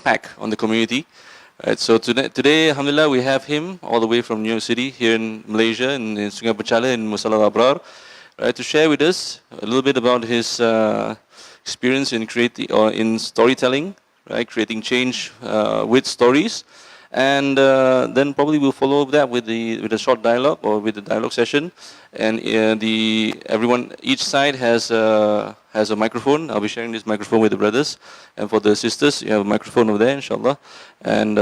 impact on the community. Right, so today, alhamdulillah, we have him all the way from New York City here in Malaysia, in Sungai Pecala in Musalla AlAbrar, right, to share with us a little bit about his experience in creating or in storytelling, right, creating change with stories, and then probably we'll follow up that with a short dialogue or with the dialogue session, and each side has a microphone. I'll be sharing this microphone with the brothers, and for the sisters, you have a microphone over there, inshallah. And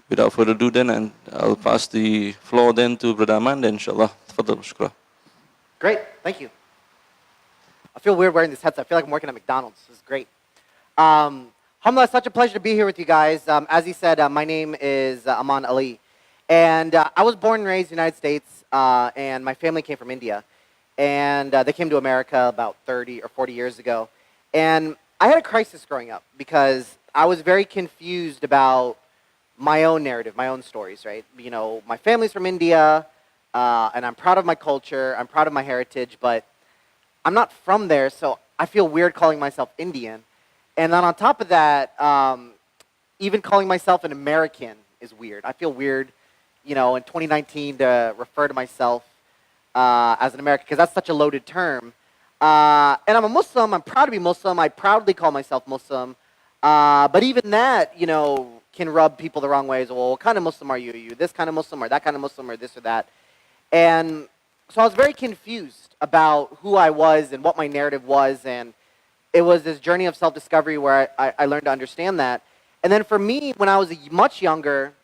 without further ado, then I'll pass the floor then to Brother Aman, then inshallah. Tafadhal, shukran. Great, thank you. I feel weird wearing this headset. I feel like I'm working at McDonald's. This is great. Alhamdulillah, it's such a pleasure to be here with you guys. As he said, my name is Aman Ali. And I was born and raised in the United States, and my family came from India. And they came to America about 30 or 40 years ago. And I had a crisis growing up because I was very confused about my own narrative, my own stories, right? You know, my family's from India, and I'm proud of my culture, I'm proud of my heritage, but I'm not from there, so I feel weird calling myself Indian. And then on top of that, even calling myself an American is weird. I feel weird, you know, in 2019 to refer to myself as an American, because that's such a loaded term. And I'm a Muslim, I'm proud to be Muslim, I proudly call myself Muslim. But even that, you know, can rub people the wrong way. Well, what kind of Muslim are you? Are you this kind of Muslim or that kind of Muslim or this or that? And so I was very confused about who I was and what my narrative was, and it was this journey of self-discovery where I learned to understand that. And then for me, when I was much younger,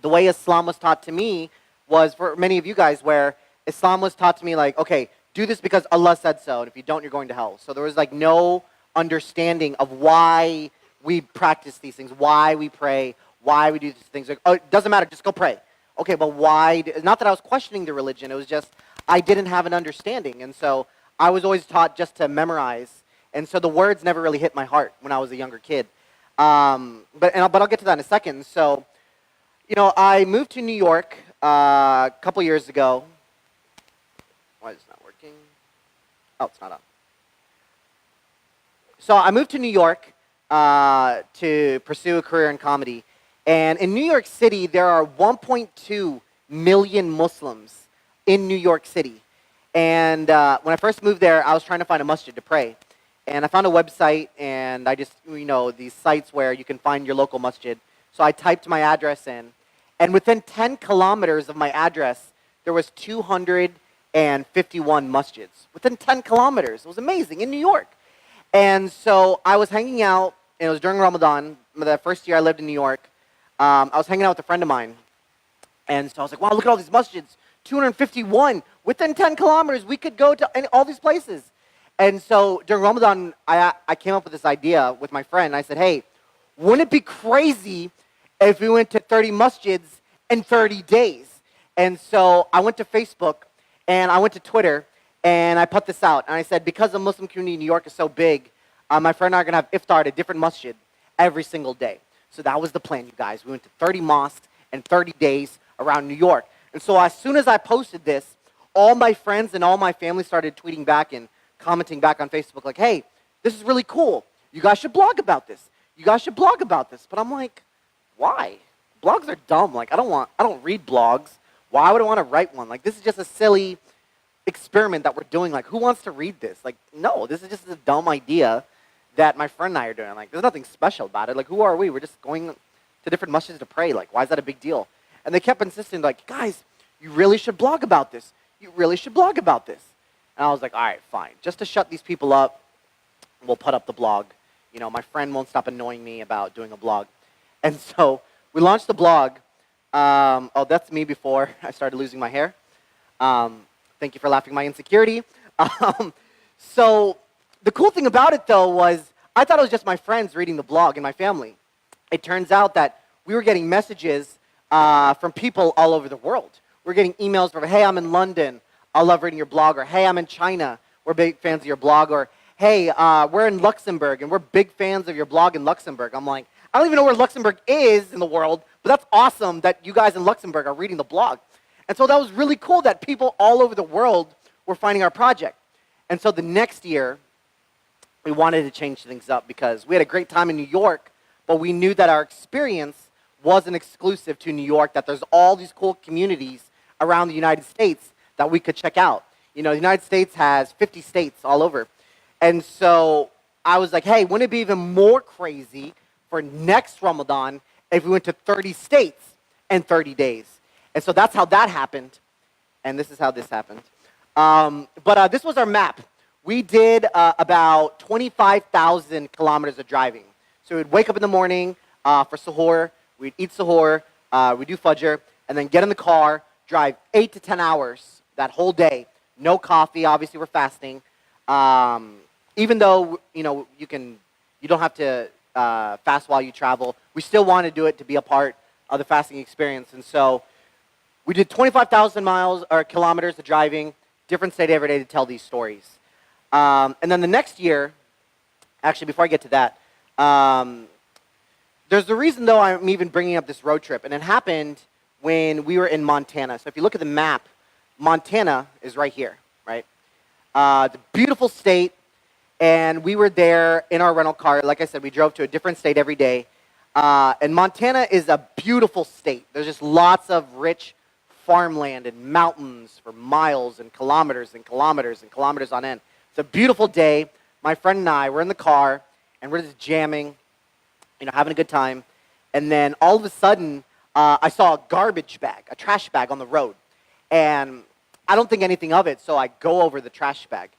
the way Islam was taught to me was, for many of you guys, where Islam was taught to me like, okay, do this because Allah said so, and if you don't, you're going to hell. So there was like no understanding of why we practice these things, why we pray, why we do these things. Like, oh, it doesn't matter, just go pray. Okay, but why? Not that I was questioning the religion, it was just I didn't have an understanding. And so I was always taught just to memorize. And so the words never really hit my heart when I was a younger kid. But I'll get to that in a second. So, you know, I moved to New York a couple years ago. Why is it not working? Oh, it's not on. So I moved to New York to pursue a career in comedy. And in New York City, there are 1.2 million Muslims in New York City. And when I first moved there, I was trying to find a masjid to pray. And I found a website, and I just, you know, these sites where you can find your local masjid. So I typed my address in. And within 10 kilometers of my address, there was 251 masjids. Within 10 kilometers. It was amazing, in New York. And so I was hanging out, and it was during Ramadan, the first year I lived in New York. I was hanging out with a friend of mine. And so I was like, wow, look at all these masjids. 251. Within 10 kilometers, we could go to all these places. And so during Ramadan, I came up with this idea with my friend. I said, hey, wouldn't it be crazy if we went to 30 masjids in 30 days? And so I went to Facebook, and I went to Twitter, and I put this out. And I said, because the Muslim community in New York is so big, my friend and I are going to have iftar at a different masjid every single day. So that was the plan, you guys. We went to 30 mosques in 30 days around New York. And so as soon as I posted this, all my friends and all my family started tweeting back and commenting back on Facebook like, hey, this is really cool. You guys should blog about this. You guys should blog about this. But I'm like, why? Blogs are dumb. Like, I don't read blogs. Why would I want to write one? Like, this is just a silly experiment that we're doing. Like, who wants to read this? Like, no, this is just a dumb idea that my friend and I are doing. Like, there's nothing special about it. Like, who are we? We're just going to different masjids to pray. Like, why is that a big deal? And they kept insisting, like, guys, you really should blog about this. You really should blog about this. And I was like, all right, fine. Just to shut these people up, we'll put up the blog. You know, my friend won't stop annoying me about doing a blog. And so we launched the blog. Oh, that's me before I started losing my hair. Thank you for laughing at my insecurity. So the cool thing about it, though, was I thought it was just my friends reading the blog and my family. It turns out that we were getting messages from people all over the world. We're getting emails from, hey, I'm in London. I love reading your blog. Or, hey, I'm in China. We're big fans of your blog. Or, hey, we're in Luxembourg, and we're big fans of your blog in Luxembourg. I'm like, I don't even know where Luxembourg is in the world, but that's awesome that you guys in Luxembourg are reading the blog. And so that was really cool that people all over the world were finding our project. And so the next year, we wanted to change things up because we had a great time in New York, but we knew that our experience wasn't exclusive to New York, that there's all these cool communities around the United States that we could check out. You know, the United States has 50 states all over. And so I was like, hey, wouldn't it be even more crazy for next Ramadan if we went to 30 states in 30 days? And so that's how that happened. And this is how this happened. But this was our map. We did about 25,000 kilometers of driving. So we'd wake up in the morning for suhoor. We'd eat suhoor. We'd do fajr. And then get in the car, drive 8 to 10 hours that whole day. No coffee. Obviously, we're fasting. Even though, you know, you don't have to fast while you travel, we still want to do it to be a part of the fasting experience. And so we did 25,000 miles or kilometers of driving, different state every day to tell these stories. And then the next year, actually, before I get to that, there's the reason, though, I'm even bringing up this road trip. And it happened when we were in Montana. So if you look at the map, Montana is right here, right? It's a beautiful state. And we were there in our rental car. Like I said, we drove to a different state every day. And Montana is a beautiful state. There's just lots of rich farmland and mountains for miles and kilometers and kilometers and kilometers on end. It's a beautiful day. My friend and I were in the car, and we're just jamming, you know, having a good time. And then all of a sudden, I saw a garbage bag, a trash bag on the road. And I don't think anything of it, so I go over the trash bag.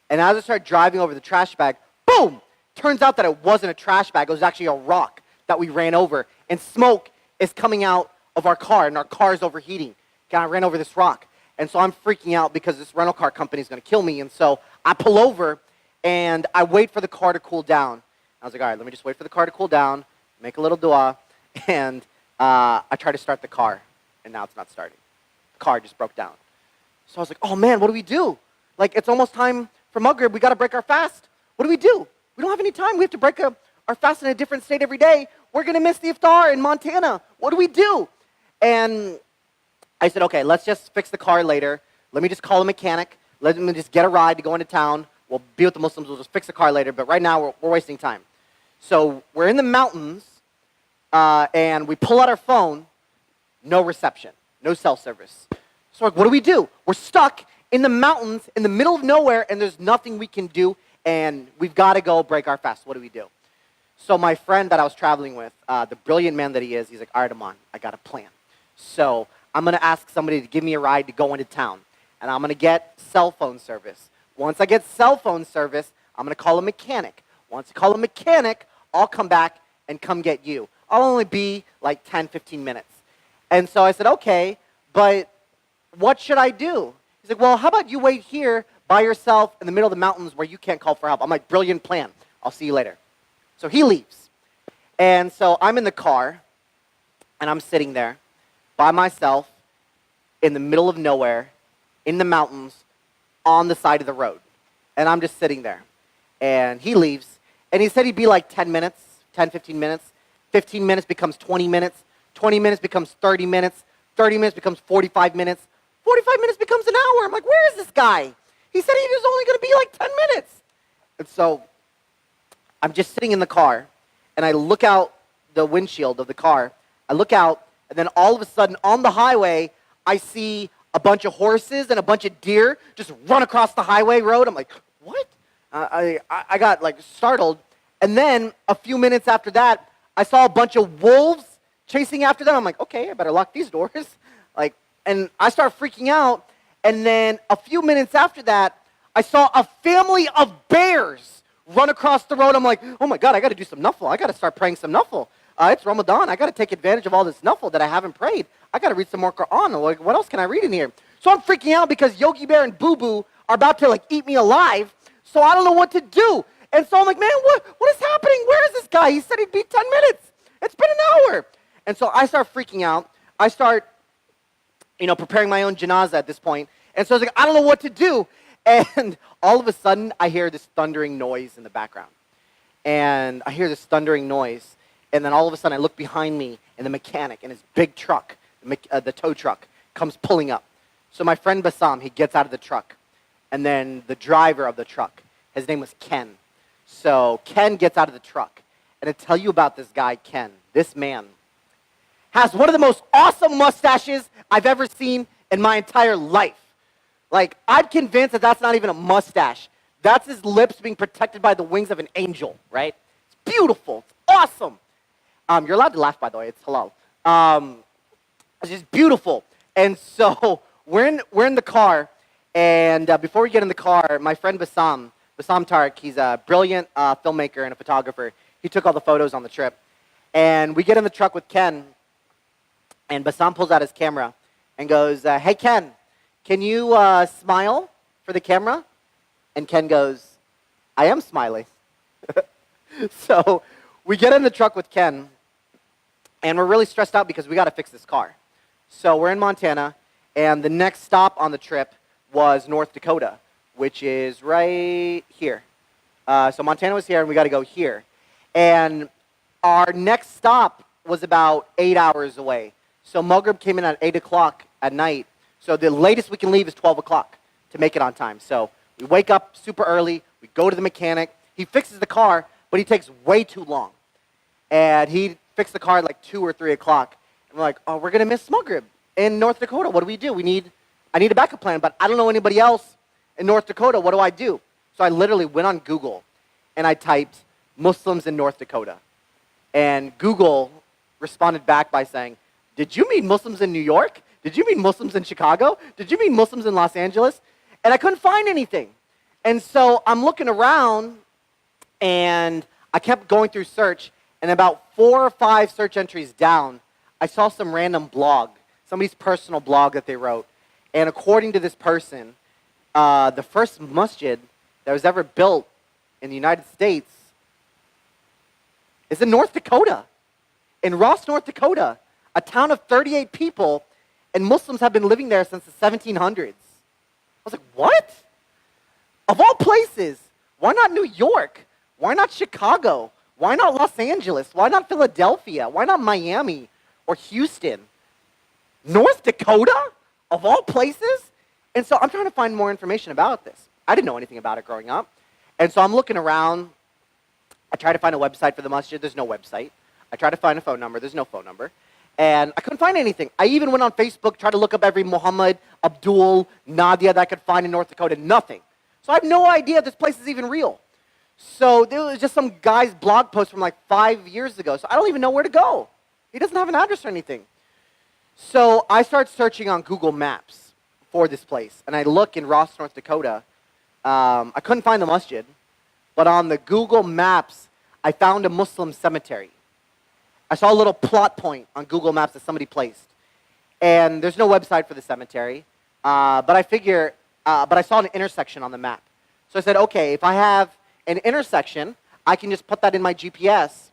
And as I start driving over the trash bag, boom! Turns out that it wasn't a trash bag. It was actually a rock that we ran over. And smoke is coming out of our car, and our car is overheating. And I ran over this rock. And so I'm freaking out because this rental car company is going to kill me. And so I pull over, and I wait for the car to cool down. I was like, all right, let me just wait for the car to cool down, make a little dua, and I try to start the car, and now it's not starting. The car just broke down. So I was like, oh, man, what do we do? Like, it's almost time for Maghrib. We got to break our fast. What do? We don't have any time. We have to break our fast in a different state every day. We're going to miss the iftar in Montana. What do we do? And I said, okay, let's just fix the car later. Let me just call a mechanic. Let me just get a ride to go into town. We'll be with the Muslims. We'll just fix the car later. But right now, we're wasting time. So we're in the mountains, and we pull out our phone. No reception. No cell service. So what do? We're stuck in the mountains, in the middle of nowhere, and there's nothing we can do, and we've got to go break our fast. What do we do? So my friend that I was traveling with, the brilliant man that he is, he's like, all right, Aman, I got a plan. So I'm going to ask somebody to give me a ride to go into town, and I'm going to get cell phone service. Once I get cell phone service, I'm going to call a mechanic. Once I call a mechanic, I'll come back and come get you. I'll only be like 10, 15 minutes. And so I said, okay, but what should I do? He's like, well, how about you wait here by yourself in the middle of the mountains where you can't call for help? I'm like, brilliant plan. I'll see you later. So he leaves. And so I'm in the car, and I'm sitting there by myself in the middle of nowhere, in the mountains, on the side of the road. And I'm just sitting there. And he leaves. And he said he'd be like 10 minutes, 10, 15 minutes. 15 minutes becomes 20 minutes. 20 minutes becomes 30 minutes. 30 minutes becomes 45 minutes. 45 minutes becomes an hour. I'm like, where is this guy? He said he was only going to be like 10 minutes. And so I'm just sitting in the car, and I look out the windshield of the car. I look out, and then all of a sudden on the highway, I see a bunch of horses and a bunch of deer just run across the highway road. I'm like, what? I got like startled. And then a few minutes after that, I saw a bunch of wolves chasing after them. I'm like, okay, I better lock these doors. Like, and I start freaking out. And then a few minutes after that, I saw a family of bears run across the road. I'm like, oh my God, I got to do some nafil. I got to start praying some nafil. It's Ramadan. I got to take advantage of all this nafil that I haven't prayed. I got to read some more Quran. Like, what else can I read in here? So I'm freaking out because Yogi Bear and Boo Boo are about to like eat me alive. So I don't know what to do. And so I'm like, man, what is happening? Where is this guy? He said he'd be 10 minutes. It's been an hour. And so I start freaking out. I start, preparing my own janazah at this point. And so I was like, I don't know what to do. And all of a sudden, I hear this thundering noise in the background. And I hear this thundering noise. And then all of a sudden, I look behind me, and the mechanic in his big truck, the tow truck, comes pulling up. So my friend Bassam, he gets out of the truck. And then the driver of the truck, his name was Ken. So Ken gets out of the truck. and to tell you about this guy, Ken. This man has one of the most awesome mustaches I've ever seen in my entire life. Like, I'm convinced that that's not even a mustache. That's his lips being protected by the wings of an angel, right? It's beautiful. It's awesome. You're allowed to laugh, by the way. It's halal. It's just beautiful. And so we're in the car, and before we get in the car, my friend Bassam Tariq, he's a brilliant filmmaker and a photographer. He took all the photos on the trip. And we get in the truck with Ken, and Bassam pulls out his camera and goes, hey, Ken, can you smile for the camera? And Ken goes, I am smiling. So we get in the truck with Ken, and we're really stressed out because we got to fix this car. So we're in Montana, and the next stop on the trip was North Dakota, which is right here. So Montana was here, and we got to go here. And our next stop was about 8 hours away. So Maghrib came in at 8 o'clock at night. So the latest we can leave is 12 o'clock to make it on time. So we wake up super early. We go to the mechanic. He fixes the car, but he takes way too long. And he fixed the car at like 2 or 3 o'clock. And we're like, oh, we're going to miss Maghrib in North Dakota. What do we do? I need a backup plan, but I don't know anybody else in North Dakota. What do I do? So I literally went on Google, and I typed Muslims in North Dakota. And Google responded back by saying, did you mean Muslims in New York? Did you mean Muslims in Chicago? Did you mean Muslims in Los Angeles? And I couldn't find anything. And so I'm looking around, and I kept going through search, and about 4 or 5 search entries down, I saw some random blog, somebody's personal blog that they wrote. And according to this person, the first masjid that was ever built in the United States is in North Dakota, in Ross, North Dakota, a town of 38 people, and Muslims have been living there since the 1700s. I was like, what? Of all places, why not New York? Why not Chicago? Why not Los Angeles? Why not Philadelphia? Why not Miami or Houston? North Dakota, of all places? And so I'm trying to find more information about this. I didn't know anything about it growing up. And so I'm looking around. I tried to find a website for the masjid. There's no website. I tried to find a phone number. There's no phone number. And I couldn't find anything. I even went on Facebook, tried to look up every Muhammad, Abdul, Nadia that I could find in North Dakota. Nothing. So I have no idea if this place is even real. So there was just some guy's blog post from like 5 years ago. So I don't even know where to go. He doesn't have an address or anything. So I start searching on Google Maps for this place. And I look in Ross, North Dakota. I couldn't find the masjid. But on the Google Maps, I found a Muslim cemetery. I saw a little plot point on Google Maps that somebody placed. And there's no website for the cemetery. But I saw an intersection on the map. So I said, okay, if I have an intersection, I can just put that in my GPS,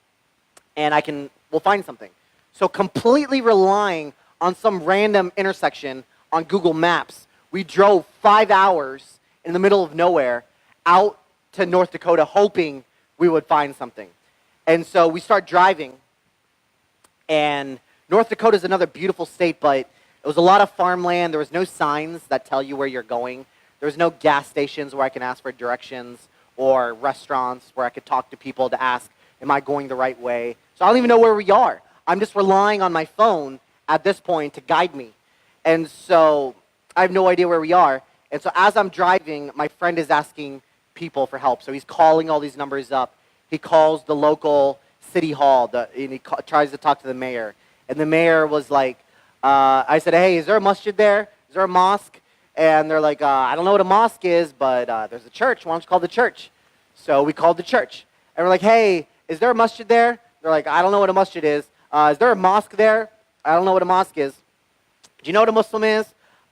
and we'll find something. So completely relying on some random intersection on Google Maps, we drove 5 hours in the middle of nowhere out to North Dakota, hoping we would find something. And so we start driving, and North Dakota is another beautiful state, but it was a lot of farmland. There was no signs that tell you where you're going. There was no gas stations where I can ask for directions, or restaurants where I could talk to people to ask, am I going the right way? So I don't even know where we are. I'm just relying on my phone at this point to guide me. And so I have no idea where we are. And so as I'm driving, my friend is asking people for help. So he's calling all these numbers up. He calls the local city hall, and he tries to talk to the mayor. And the mayor was like, I said, hey, is there a masjid there? Is there a mosque? And they're like, I don't know what a mosque is, but there's a church. Why don't you call the church? So we called the church. And we're like, hey, is there a masjid there? They're like, I don't know what a masjid is. Is there a mosque there? I don't know what a mosque is. Do you know what a Muslim is?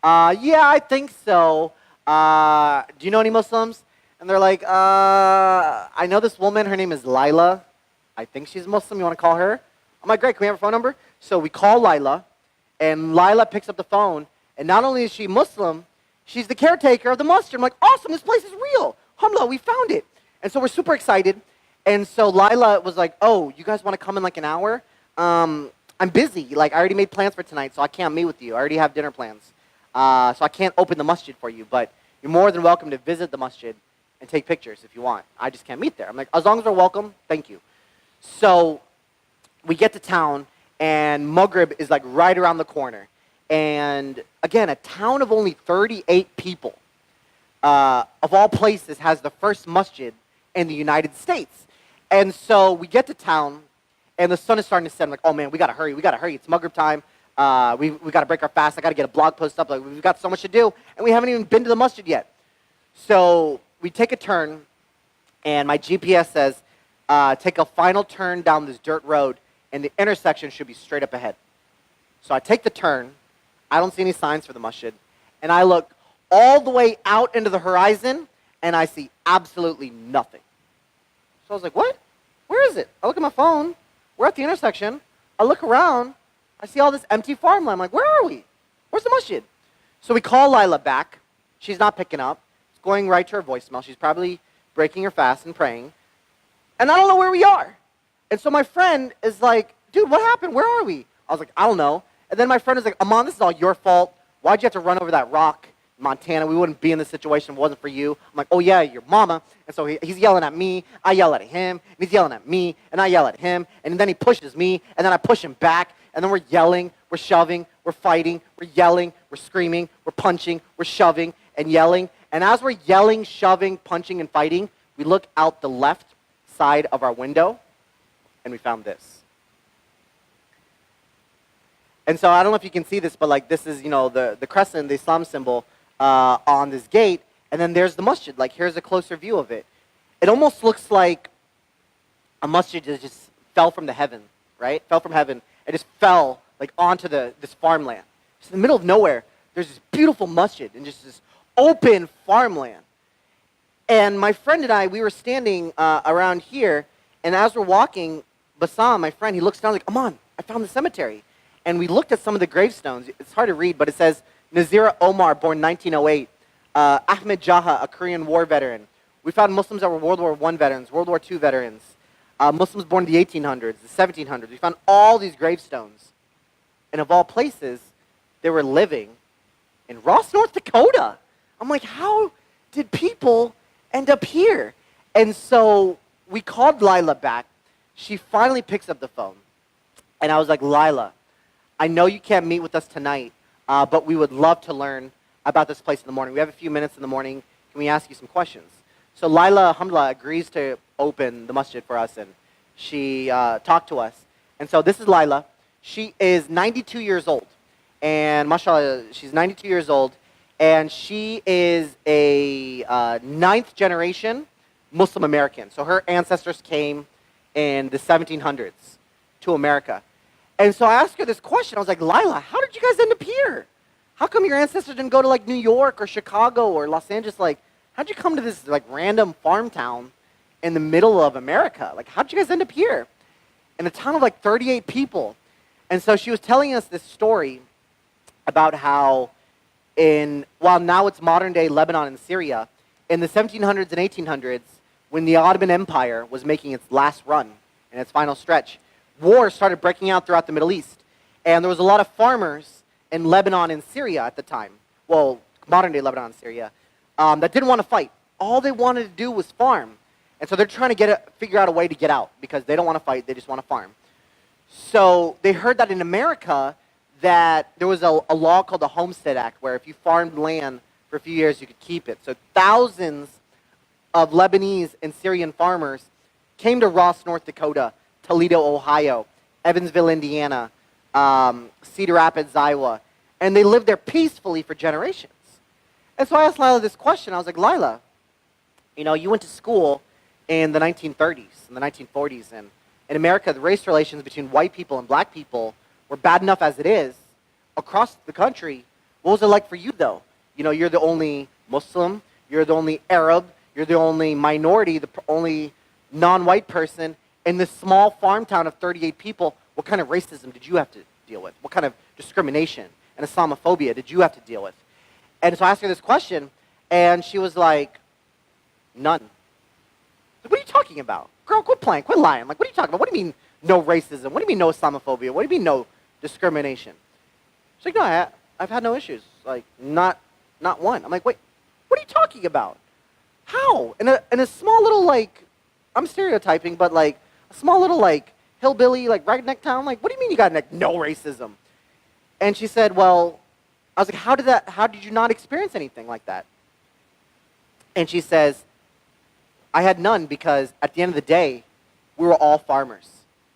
Yeah, I think so. Do you know any Muslims? And they're like, I know this woman. Her name is Lila. I think she's Muslim. You want to call her? I'm like, great. Can we have her phone number? So we call Lila, and Lila picks up the phone. And not only is she Muslim, she's the caretaker of the masjid. I'm like, awesome. This place is real. Alhamdulillah, we found it. And so we're super excited. And so Lila was like, oh, you guys want to come in like an hour? I'm busy. Like, I already made plans for tonight, so I can't meet with you. I already have dinner plans. So I can't open the masjid for you. But you're more than welcome to visit the masjid and take pictures if you want. I just can't meet there. I'm like, as long as we're welcome, thank you. So we get to town, and Maghrib is like right around the corner. And again, a town of only 38 people, of all places, has the first masjid in the United States. And so we get to town, and the sun is starting to set. I'm like, oh man, we gotta hurry, It's Maghrib time. We gotta break our fast. I gotta get a blog post up. Like, we've got so much to do, and we haven't even been to the masjid yet. So we take a turn, and my GPS says, take a final turn down this dirt road, and the intersection should be straight up ahead. So I take the turn. I don't see any signs for the masjid, and I look all the way out into the horizon, and I see absolutely nothing. So I was like, what? Where is it? I look at my phone. We're at the intersection. I look around. I see all this empty farmland. I'm like, where are we? Where's the masjid? So we call Lila back. She's not picking up. It's going right to her voicemail. She's probably breaking her fast and praying. And I don't know where we are. And so my friend is like, dude, what happened? Where are we? I was like, I don't know. And then my friend was like, Aman, this is all your fault. Why'd you have to run over that rock in Montana? We wouldn't be in this situation if it wasn't for you. I'm like, oh yeah, your mama. And so he's yelling at me. I yell at him. And he's yelling at me. And I yell at him. And then he pushes me. And then I push him back. And then we're yelling. We're shoving. We're fighting. We're yelling. We're screaming. We're punching. We're shoving and yelling. And as we're yelling, shoving, punching, and fighting, we look out the left side of our window. And we found this. And so I don't know if you can see this, but like this is, the crescent, the Islam symbol on this gate. And then there's the masjid. Like, here's a closer view of it. It almost looks like a masjid that just fell from the heaven, right? Fell from heaven. It just fell like onto this farmland. Just in the middle of nowhere, there's this beautiful masjid and just this open farmland. And my friend and I, we were standing around here, and as we're walking, Bassam, my friend, he looks down like, Aman, I found the cemetery. And we looked at some of the gravestones. It's hard to read, but it says, Nazira Omar, born 1908. Ahmed Jaha, a Korean War veteran. We found Muslims that were World War I veterans, World War II veterans. Muslims born in the 1800s, the 1700s. We found all these gravestones. And of all places, they were living in Ross, North Dakota. I'm like, how did people end up here? And so we called Lila back. She finally picks up the phone. And I was like, Lila, I know you can't meet with us tonight, but we would love to learn about this place in the morning. We have a few minutes in the morning. Can we ask you some questions? So Lila, alhamdulillah, agrees to open the masjid for us, and she talked to us. And so this is Lila. She is 92 years old. And mashallah, she's 92 years old. And she is a ninth generation Muslim American. So her ancestors came in the 1700s to America. And so I asked her this question. I was like, Lila, how did you guys end up here? How come your ancestors didn't go to like New York or Chicago or Los Angeles? Like, how'd you come to this like random farm town in the middle of America? Like, how'd you guys end up here? In a town of like 38 people. And so she was telling us this story about how while now it's modern day Lebanon and Syria, in the 1700s and 1800s, when the Ottoman Empire was making its last run and its final stretch, war started breaking out throughout the Middle East. And there was a lot of farmers in Lebanon and Syria at the time, well, modern-day Lebanon and Syria, that didn't want to fight. All they wanted to do was farm. And so they're trying to figure out a way to get out because they don't want to fight, they just want to farm. So they heard that in America that there was a law called the Homestead Act where if you farmed land for a few years, you could keep it. So thousands of Lebanese and Syrian farmers came to Ross, North Dakota, Toledo, Ohio, Evansville, Indiana, Cedar Rapids, Iowa, and they lived there peacefully for generations. And so I asked Lila this question. I was like, Lila, you went to school in the 1930s and the 1940s, and in America, the race relations between white people and black people were bad enough as it is across the country. What was it like for you, though? You're the only Muslim, you're the only Arab, you're the only minority, the only non-white person in this small farm town of 38 people. What kind of racism did you have to deal with? What kind of discrimination and Islamophobia did you have to deal with? And so I asked her this question, and she was like, none. What are you talking about? Girl, quit playing, quit lying. Like, what are you talking about? What do you mean no racism? What do you mean no Islamophobia? What do you mean no discrimination? She's like, no, I've had no issues. Like, not one. I'm like, wait, what are you talking about? How? In a small little, like, I'm stereotyping, but like a small little like hillbilly, like redneck town. Like, what do you mean you got no racism? And she said, well, I was like, how did you not experience anything like that? And she says, I had none because at the end of the day, we were all farmers.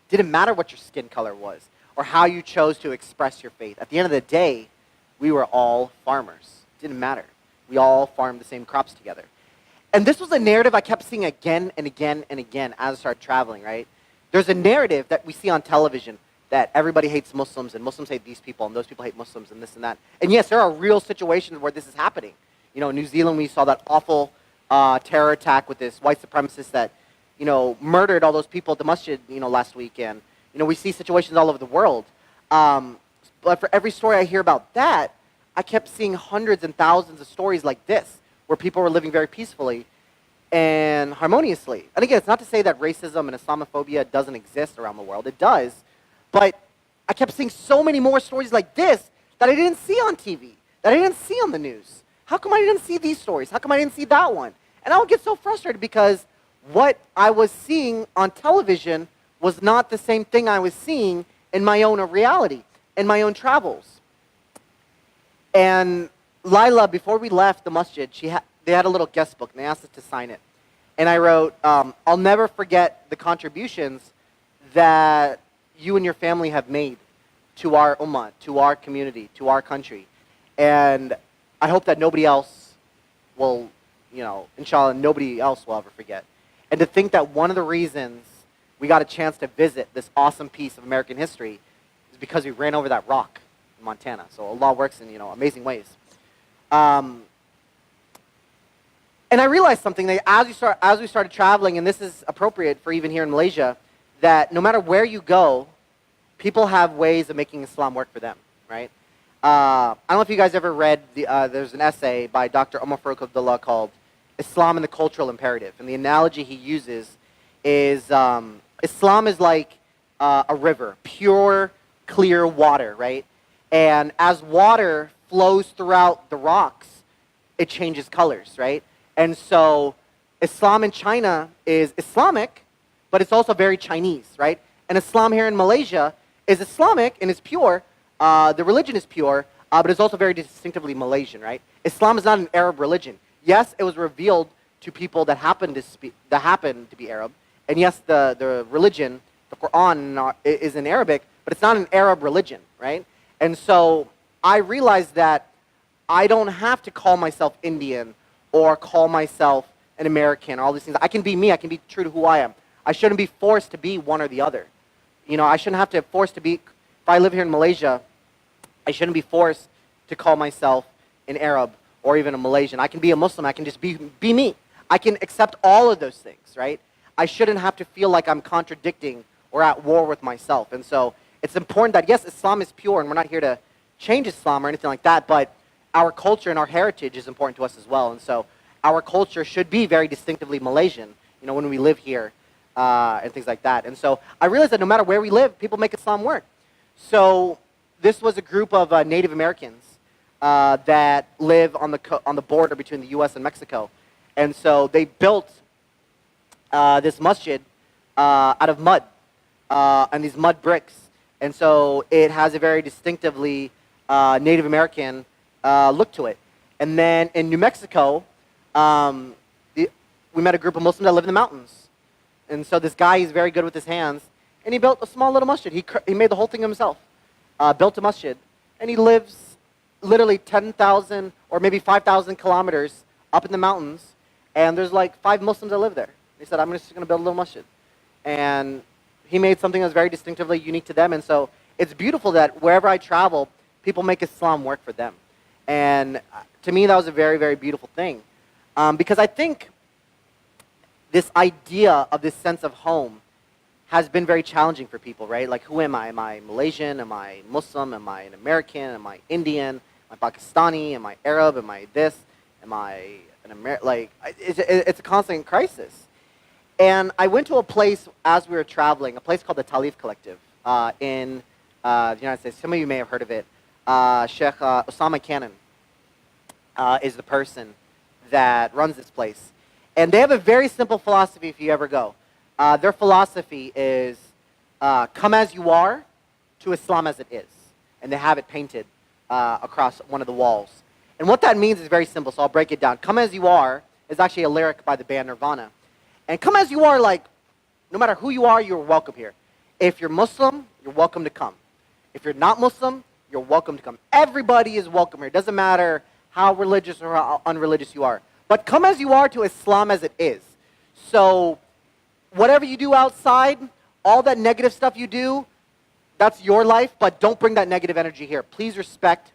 Didn't matter what your skin color was or how you chose to express your faith. At the end of the day, we were all farmers. Didn't matter. We all farmed the same crops together. And this was a narrative I kept seeing again and again and again as I started traveling, right? There's a narrative that we see on television that everybody hates Muslims and Muslims hate these people and those people hate Muslims and this and that. And yes, there are real situations where this is happening. You know, in New Zealand, we saw that awful terror attack with this white supremacist that, you know, murdered all those people at the masjid, you know, last weekend. You know, we see situations all over the world. But for every story I hear about that, I kept seeing hundreds and thousands of stories like this, where people were living very peacefully and harmoniously. And again, it's not to say that racism and Islamophobia doesn't exist around the world. It does. But I kept seeing so many more stories like this that I didn't see on TV, that I didn't see on the news. How come I didn't see these stories? How come I didn't see that one? And I would get so frustrated because what I was seeing on television was not the same thing I was seeing in my own reality, in my own travels. And Lila, before we left the masjid, they had a little guest book, and they asked us to sign it. And I wrote, I'll never forget the contributions that you and your family have made to our ummah, to our community, to our country. And I hope that nobody else will, you know, inshallah, nobody else will ever forget. And to think that one of the reasons we got a chance to visit this awesome piece of American history is because we ran over that rock in Montana. So Allah works in, you know, amazing ways. And I realized something that as we started traveling, and this is appropriate for even here in Malaysia, that no matter where you go, people have ways of making Islam work for them, right? I don't know if you guys ever read, there's an essay by Dr. Omar Farooq Abdullah called Islam and the Cultural Imperative. And the analogy he uses is Islam is like a river, pure, clear water, right? And as water flows throughout the rocks, it changes colors, right? And so Islam in China is Islamic, but it's also very Chinese, right? And Islam here in Malaysia is Islamic and it's pure. The religion is pure, but it's also very distinctively Malaysian, right? Islam is not an Arab religion. Yes, it was revealed to people that happen to be Arab. And yes, the religion, the Quran, is in Arabic, but it's not an Arab religion, right? And so I realized that I don't have to call myself Indian or call myself an American or all these things. I can be me. I can be true to who I am. I shouldn't be forced to be one or the other. You know, I shouldn't have to force to be, if I live here in Malaysia, I shouldn't be forced to call myself an Arab or even a Malaysian. I can be a Muslim. I can just be me. I can accept all of those things, right? I shouldn't have to feel like I'm contradicting or at war with myself. And so it's important that, yes, Islam is pure, and we're not here to change Islam or anything like that, but our culture and our heritage is important to us as well. And so our culture should be very distinctively Malaysian, you know, when we live here and things like that. And so I realized that no matter where we live, people make Islam work. So this was a group of Native Americans that live on the border between the U.S. and Mexico. And so they built this masjid out of mud and these mud bricks. And so it has a very distinctively Native American look to it. And then in New Mexico, we met a group of Muslims that live in the mountains. And so this guy, he's very good with his hands, and he built a small little masjid. He made the whole thing himself, built a masjid, and he lives literally 10,000 or maybe 5,000 kilometers up in the mountains, and there's like 5 Muslims that live there. He said, I'm just going to build a little masjid. And he made something that's very distinctively unique to them, and so it's beautiful that wherever I travel, people make Islam work for them. And to me, that was a very, very beautiful thing. Because I think this idea of this sense of home has been very challenging for people, right? Like, who am I? Am I Malaysian? Am I Muslim? Am I an American? Am I Indian? Am I Pakistani? Am I Arab? Am I this? Am I an American? Like, it's a constant crisis. And I went to a place as we were traveling, a place called the Talif Collective in the United States. Some of you may have heard of it. Sheikh Osama Cannon is the person that runs this place. And they have a very simple philosophy if you ever go. their philosophy is come as you are to Islam as it is. And they have it painted across one of the walls. And what that means is very simple, so I'll break it down. Come as you are is actually a lyric by the band Nirvana. And come as you are, like, no matter who you are, you're welcome here. If you're Muslim, you're welcome to come. If you're not Muslim, you're welcome to come. Everybody is welcome here. It doesn't matter how religious or how unreligious you are. But come as you are to Islam as it is. So whatever you do outside, all that negative stuff you do, that's your life, but don't bring that negative energy here. Please respect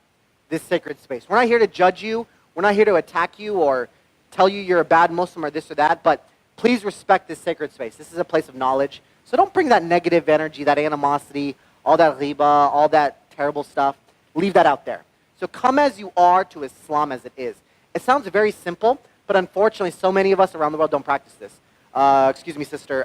this sacred space. We're not here to judge you. We're not here to attack you or tell you you're a bad Muslim or this or that, but please respect this sacred space. This is a place of knowledge. So don't bring that negative energy, that animosity, all that riba, all that terrible stuff. Leave that out there. So come as you are to Islam as it is. It sounds very simple, but unfortunately so many of us around the world don't practice this. Excuse me, sister,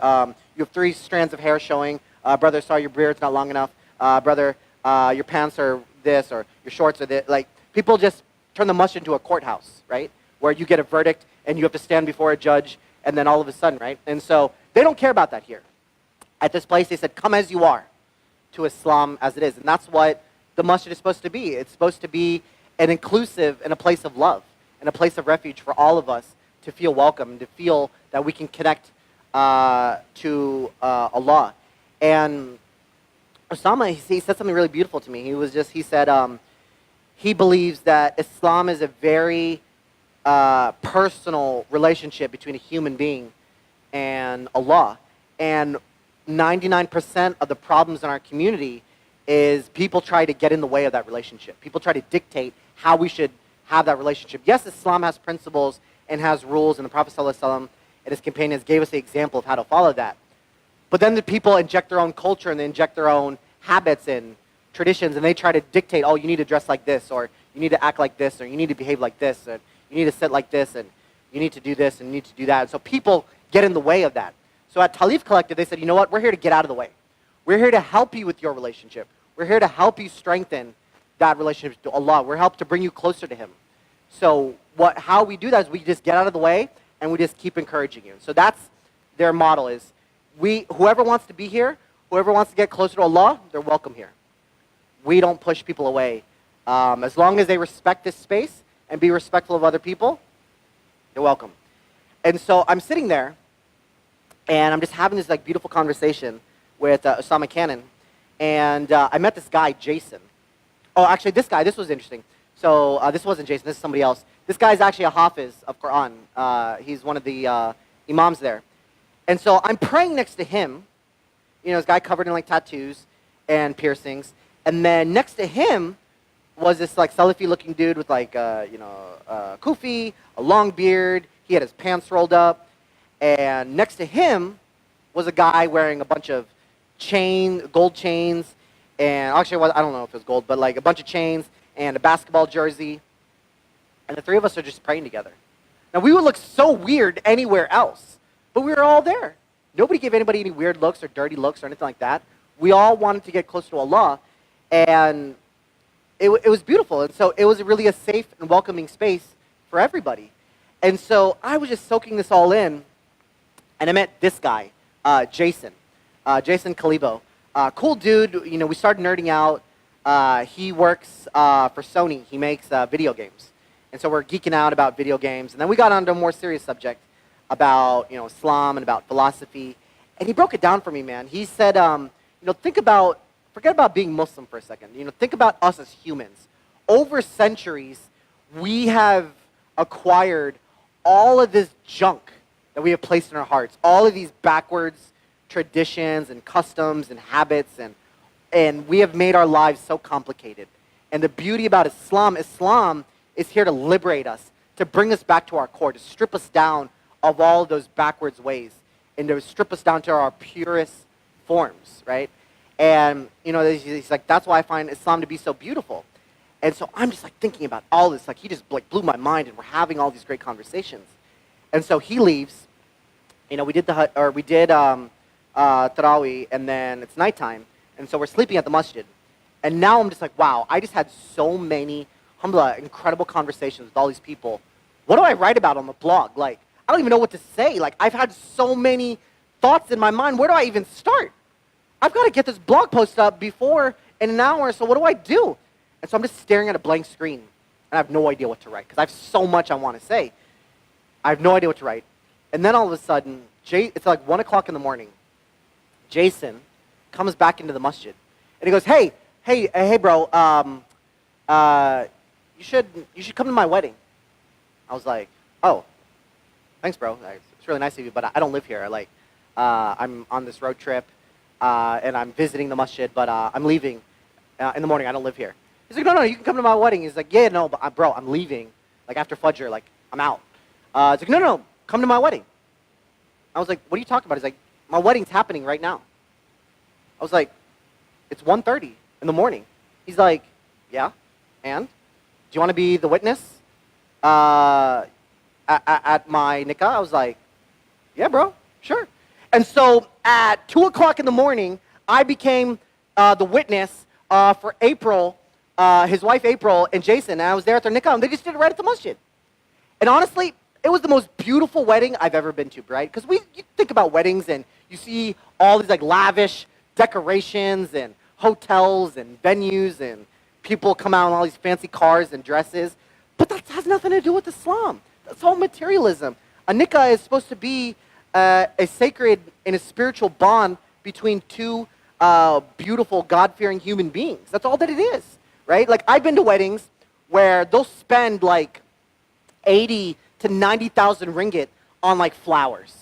you have 3 strands of hair showing. Brother, sorry, your beard's not long enough. Brother, your pants are this, or your shorts are this. Like, people just turn the masjid into a courthouse, right? Where you get a verdict and you have to stand before a judge, and then all of a sudden, right? And so they don't care about that here. At this place, they said, come as you are to Islam as it is. And that's what the masjid is supposed to be. It's supposed to be an inclusive and a place of love and a place of refuge for all of us to feel welcome and to feel that we can connect to Allah. And Osama, he said something really beautiful to me. He said he believes that Islam is a very personal relationship between a human being and Allah. And 99% of the problems in our community is people try to get in the way of that relationship. People try to dictate how we should have that relationship. Yes, Islam has principles and has rules, and the Prophet ﷺ and his companions gave us the example of how to follow that. But then the people inject their own culture and they inject their own habits and traditions, and they try to dictate, oh, you need to dress like this, or you need to act like this, or you need to behave like this, and you need to sit like this, and you need to do this, and you need to do that. And so people get in the way of that. So at Talif Collective, they said, you know what, we're here to get out of the way. We're here to help you with your relationship. We're here to help you strengthen that relationship to Allah. We're helped to bring you closer to Him. So how we do that is we just get out of the way, and we just keep encouraging you. So that's their model is, whoever wants to be here, whoever wants to get closer to Allah, they're welcome here. We don't push people away. As long as they respect this space and be respectful of other people, they're welcome. And so I'm sitting there, and I'm just having this like beautiful conversation with Osama Cannon, and I met this guy, Jason. Oh, actually, this was interesting. So this wasn't Jason, this is somebody else. This guy's actually a hafiz of Quran. He's one of the imams there. And so I'm praying next to him, you know, this guy covered in like tattoos and piercings. And then next to him was this like Salafi looking dude with like, kufi, a long beard. He had his pants rolled up. And next to him was a guy wearing a bunch of gold chains. And actually, I don't know if it was gold, but like a bunch of chains and a basketball jersey. And the 3 of us are just praying together. Now, we would look so weird anywhere else, but we were all there. Nobody gave anybody any weird looks or dirty looks or anything like that. We all wanted to get close to Allah, and it was beautiful. And so it was really a safe and welcoming space for everybody. And so I was just soaking this all in, and I met this guy, Jason Kalibo. Cool dude. You know, we started nerding out. He works for Sony. He makes video games. And so we're geeking out about video games. And then we got onto a more serious subject about, you know, Islam and about philosophy. And he broke it down for me, man. He said, forget about being Muslim for a second. You know, think about us as humans. Over centuries, we have acquired all of this junk that we have placed in our hearts. All of these backwards traditions and customs and habits. And we have made our lives so complicated. And the beauty about Islam is here to liberate us, to bring us back to our core, to strip us down of all those backwards ways, and to strip us down to our purest forms, right? And, you know, he's like, that's why I find Islam to be so beautiful. And so I'm just like thinking about all this, like he just like blew my mind, and we're having all these great conversations. And so he leaves, you know, we did Tarawih, and then it's nighttime, and so we're sleeping at the masjid. And now I'm just like, wow, I just had so many alhamdulillah, incredible conversations with all these people. What do I write about on the blog? Like, I don't even know what to say. Like, I've had so many thoughts in my mind. Where do I even start? I've got to get this blog post up before in an hour, so what do I do? And so I'm just staring at a blank screen, and I have no idea what to write, because I have so much I want to say. I have no idea what to write. And then all of a sudden, it's like 1 o'clock in the morning. Jason comes back into the masjid, and he goes, hey, bro, you should come to my wedding. I was like, oh, thanks, bro. It's really nice of you, but I don't live here. Like, I'm on this road trip, and I'm visiting the masjid, but I'm leaving in the morning. I don't live here. He's like, no, you can come to my wedding. He's like, yeah, no, but bro, I'm leaving. Like, after Fajr, like, I'm out. He's like, no, come to my wedding. I was like, what are you talking about? He's like, my wedding's happening right now. I was like, it's 1:30 in the morning. He's like, yeah, and? Do you want to be the witness at my nikah? I was like, yeah, bro, sure. And so at 2 o'clock in the morning, I became the witness for April, his wife April, and Jason. And I was there at their nikah, and they just did it right at the masjid. And honestly, it was the most beautiful wedding I've ever been to, right? Because you think about weddings, and you see all these like lavish decorations and hotels and venues, and people come out in all these fancy cars and dresses. But that has nothing to do with Islam. That's all materialism. A nikah is supposed to be a sacred and a spiritual bond between two beautiful, God-fearing human beings. That's all that it is, right? Like, I've been to weddings where they'll spend like 80 to 90,000 ringgit on like flowers.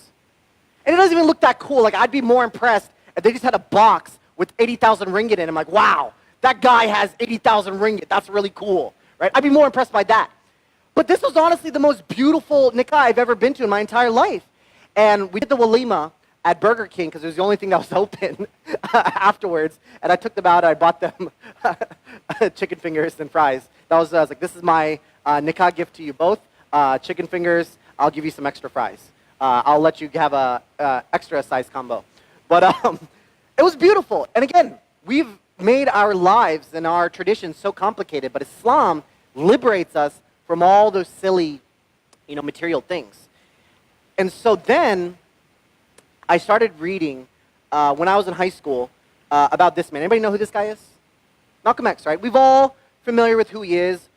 And it doesn't even look that cool. Like, I'd be more impressed if they just had a box with 80,000 ringgit in it. I'm like, wow, that guy has 80,000 ringgit. That's really cool, right? I'd be more impressed by that. But this was honestly the most beautiful nikah I've ever been to in my entire life. And we did the walima at Burger King because it was the only thing that was open afterwards. And I took them out and I bought them chicken fingers and fries. I was like, this is my nikah gift to you both. Chicken fingers, I'll give you some extra fries. I'll let you have a extra size combo. But it was beautiful. And again, we've made our lives and our traditions so complicated, but Islam liberates us from all those silly, material things. And so then I started reading when I was in high school about this man. Anybody know who this guy is? Malcolm X, right? We've all familiar with who he is.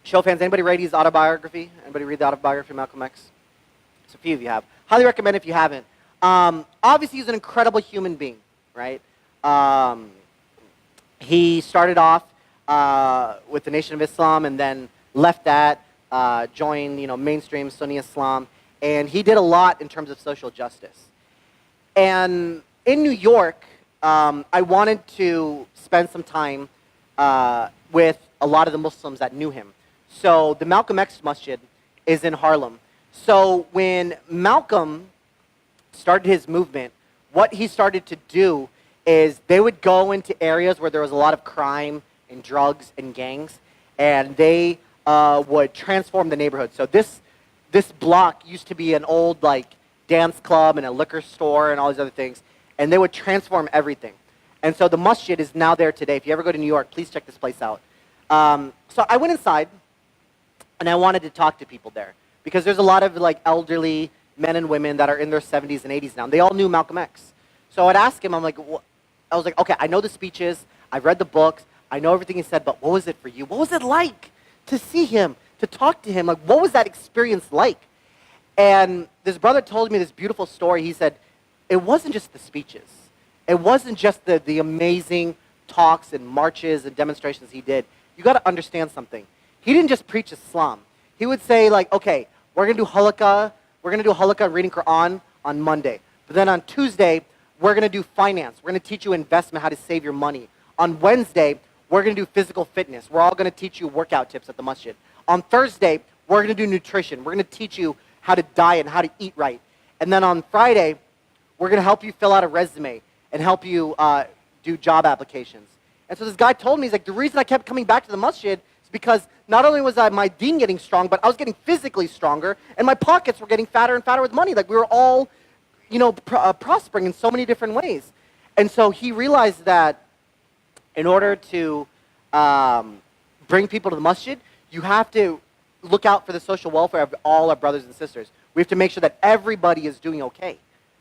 Show of hands, anybody read his autobiography? Anybody read the autobiography of Malcolm X? So a few of you have. Highly recommend if you haven't. Obviously, he's an incredible human being, right? He started off with the Nation of Islam and then left that, joined mainstream Sunni Islam, and he did a lot in terms of social justice. And in New York, I wanted to spend some time with a lot of the Muslims that knew him. So the Malcolm X Masjid is in Harlem. So when Malcolm started his movement, what he started to do is they would go into areas where there was a lot of crime and drugs and gangs, and they would transform the neighborhood. So this block used to be an old like dance club and a liquor store and all these other things, and they would transform everything. And so the masjid is now there today. If you ever go to New York, please check this place out. So I went inside, and I wanted to talk to people there because there's a lot of like elderly men and women that are in their 70s and 80s now. And they all knew Malcolm X. So I'd ask him, I was like, okay, I know the speeches, I've read the books, I know everything he said, but what was it for you? What was it like to see him, to talk to him? Like, what was that experience like? And this brother told me this beautiful story. He said, it wasn't just the speeches. It wasn't just the amazing talks and marches and demonstrations he did. You got to understand something. He didn't just preach Islam. He would say, like, okay, we're going to do halakha. We're going to do halakha and reading Quran on Monday. But then on Tuesday, we're going to do finance. We're going to teach you investment, how to save your money. On Wednesday, we're going to do physical fitness. We're all going to teach you workout tips at the masjid. On Thursday, we're going to do nutrition. We're going to teach you how to diet and how to eat right. And then on Friday, we're going to help you fill out a resume and help you do job applications. And so this guy told me, he's like, the reason I kept coming back to the masjid is because not only was my deen getting strong, but I was getting physically stronger, and my pockets were getting fatter and fatter with money. Like, we were all, prospering in so many different ways. And so he realized that in order to bring people to the masjid, you have to look out for the social welfare of all our brothers and sisters. We have to make sure that everybody is doing okay.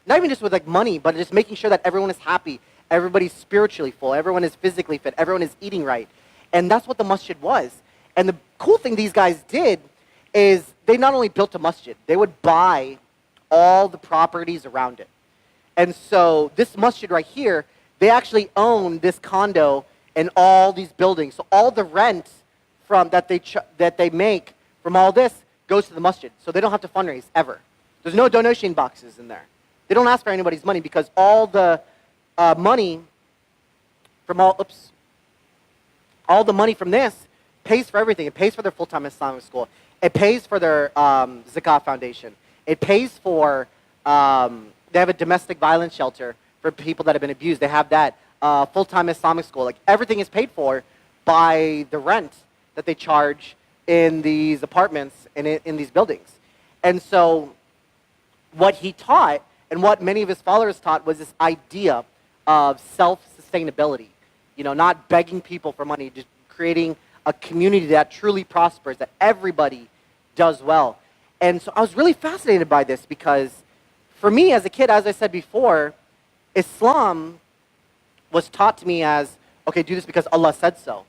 Not even just with like money, but just making sure that everyone is happy, everybody's spiritually full, everyone is physically fit, everyone is eating right. And that's what the masjid was. And the cool thing these guys did is they not only built a masjid, they would buy all the properties around it. And so this masjid right here, they actually own this condo and all these buildings. So all the rent from that they make from all this goes to the masjid. So they don't have to fundraise ever. There's no donation boxes in there. They don't ask for anybody's money because all the money from all the money from this pays for everything. It pays for their full-time Islamic school. It pays for their Zakat Foundation. It pays for, they have a domestic violence shelter for people that have been abused. They have that full-time Islamic school. Like everything is paid for by the rent that they charge in these apartments and in these buildings. And so what he taught and what many of his followers taught was this idea of self-sustainability. You know, not begging people for money, just creating a community that truly prospers, that everybody does well. And so I was really fascinated by this because for me as a kid, as I said before, Islam was taught to me as, okay, do this because Allah said so.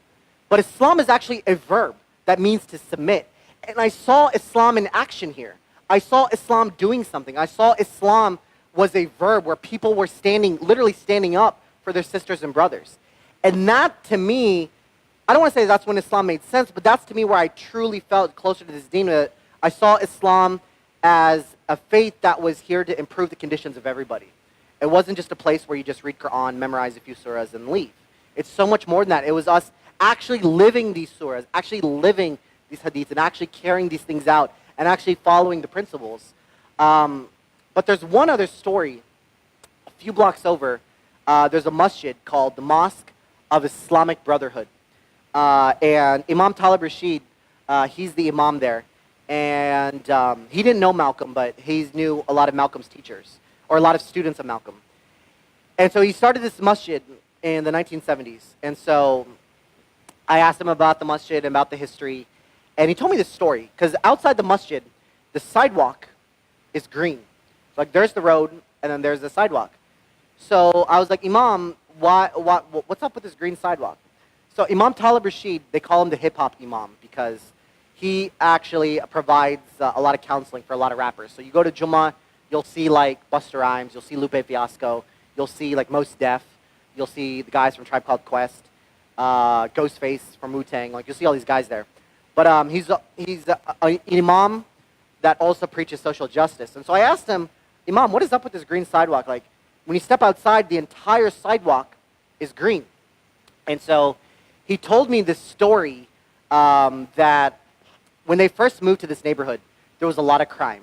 But Islam is actually a verb that means to submit. And I saw Islam in action here. I saw Islam doing something. I saw Islam was a verb where people were literally standing up for their sisters and brothers. And that to me, I don't want to say that's when Islam made sense, but that's to me where I truly felt closer to this deen. I saw Islam as a faith that was here to improve the conditions of everybody. It wasn't just a place where you just read Quran, memorize a few surahs, and leave. It's so much more than that. It was us actually living these surahs, actually living these hadiths, and actually carrying these things out, and actually following the principles. But there's one other story. A few blocks over, there's a masjid called the Mosque of Islamic Brotherhood. And Imam Talib Rashid, he's the imam there. And he didn't know Malcolm, but he knew a lot of Malcolm's teachers, or a lot of students of Malcolm. And so he started this masjid in the 1970s. And so I asked him about the masjid and about the history. And he told me this story, because outside the masjid, the sidewalk is green. Like there's the road, and then there's the sidewalk. So I was like, Imam, what's up with this green sidewalk? So Imam Talib Rashid, they call him the hip-hop imam, because he actually provides a lot of counseling for a lot of rappers. So you go to Jummah, you'll see like Busta Rhymes, you'll see Lupe Fiasco, you'll see like Mos Def, you'll see the guys from Tribe Called Quest, Ghostface from Wu-Tang, like you'll see all these guys there. But he's an imam that also preaches social justice. And so I asked him, Imam, what is up with this green sidewalk? Like when you step outside, the entire sidewalk is green. And so he told me this story that when they first moved to this neighborhood, there was a lot of crime.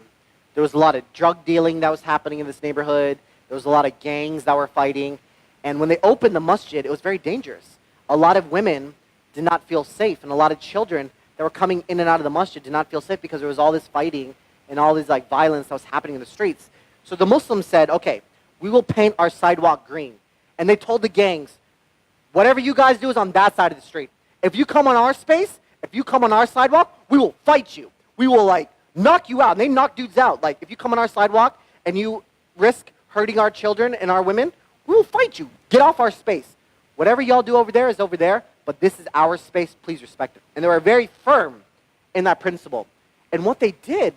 There was a lot of drug dealing that was happening in this neighborhood. There was a lot of gangs that were fighting. And when they opened the masjid, it was very dangerous. A lot of women did not feel safe, and a lot of children that were coming in and out of the masjid did not feel safe because there was all this fighting and all this like violence that was happening in the streets. So the Muslims said, okay, we will paint our sidewalk green. And they told the gangs, whatever you guys do is on that side of the street. If you come on our space, if you come on our sidewalk, we will fight you. We will like knock you out. And they knock dudes out. Like if you come on our sidewalk and you risk hurting our children and our women, we will fight you. Get off our space. Whatever y'all do over there is over there, but this is our space. Please respect it. And they were very firm in that principle. And what they did,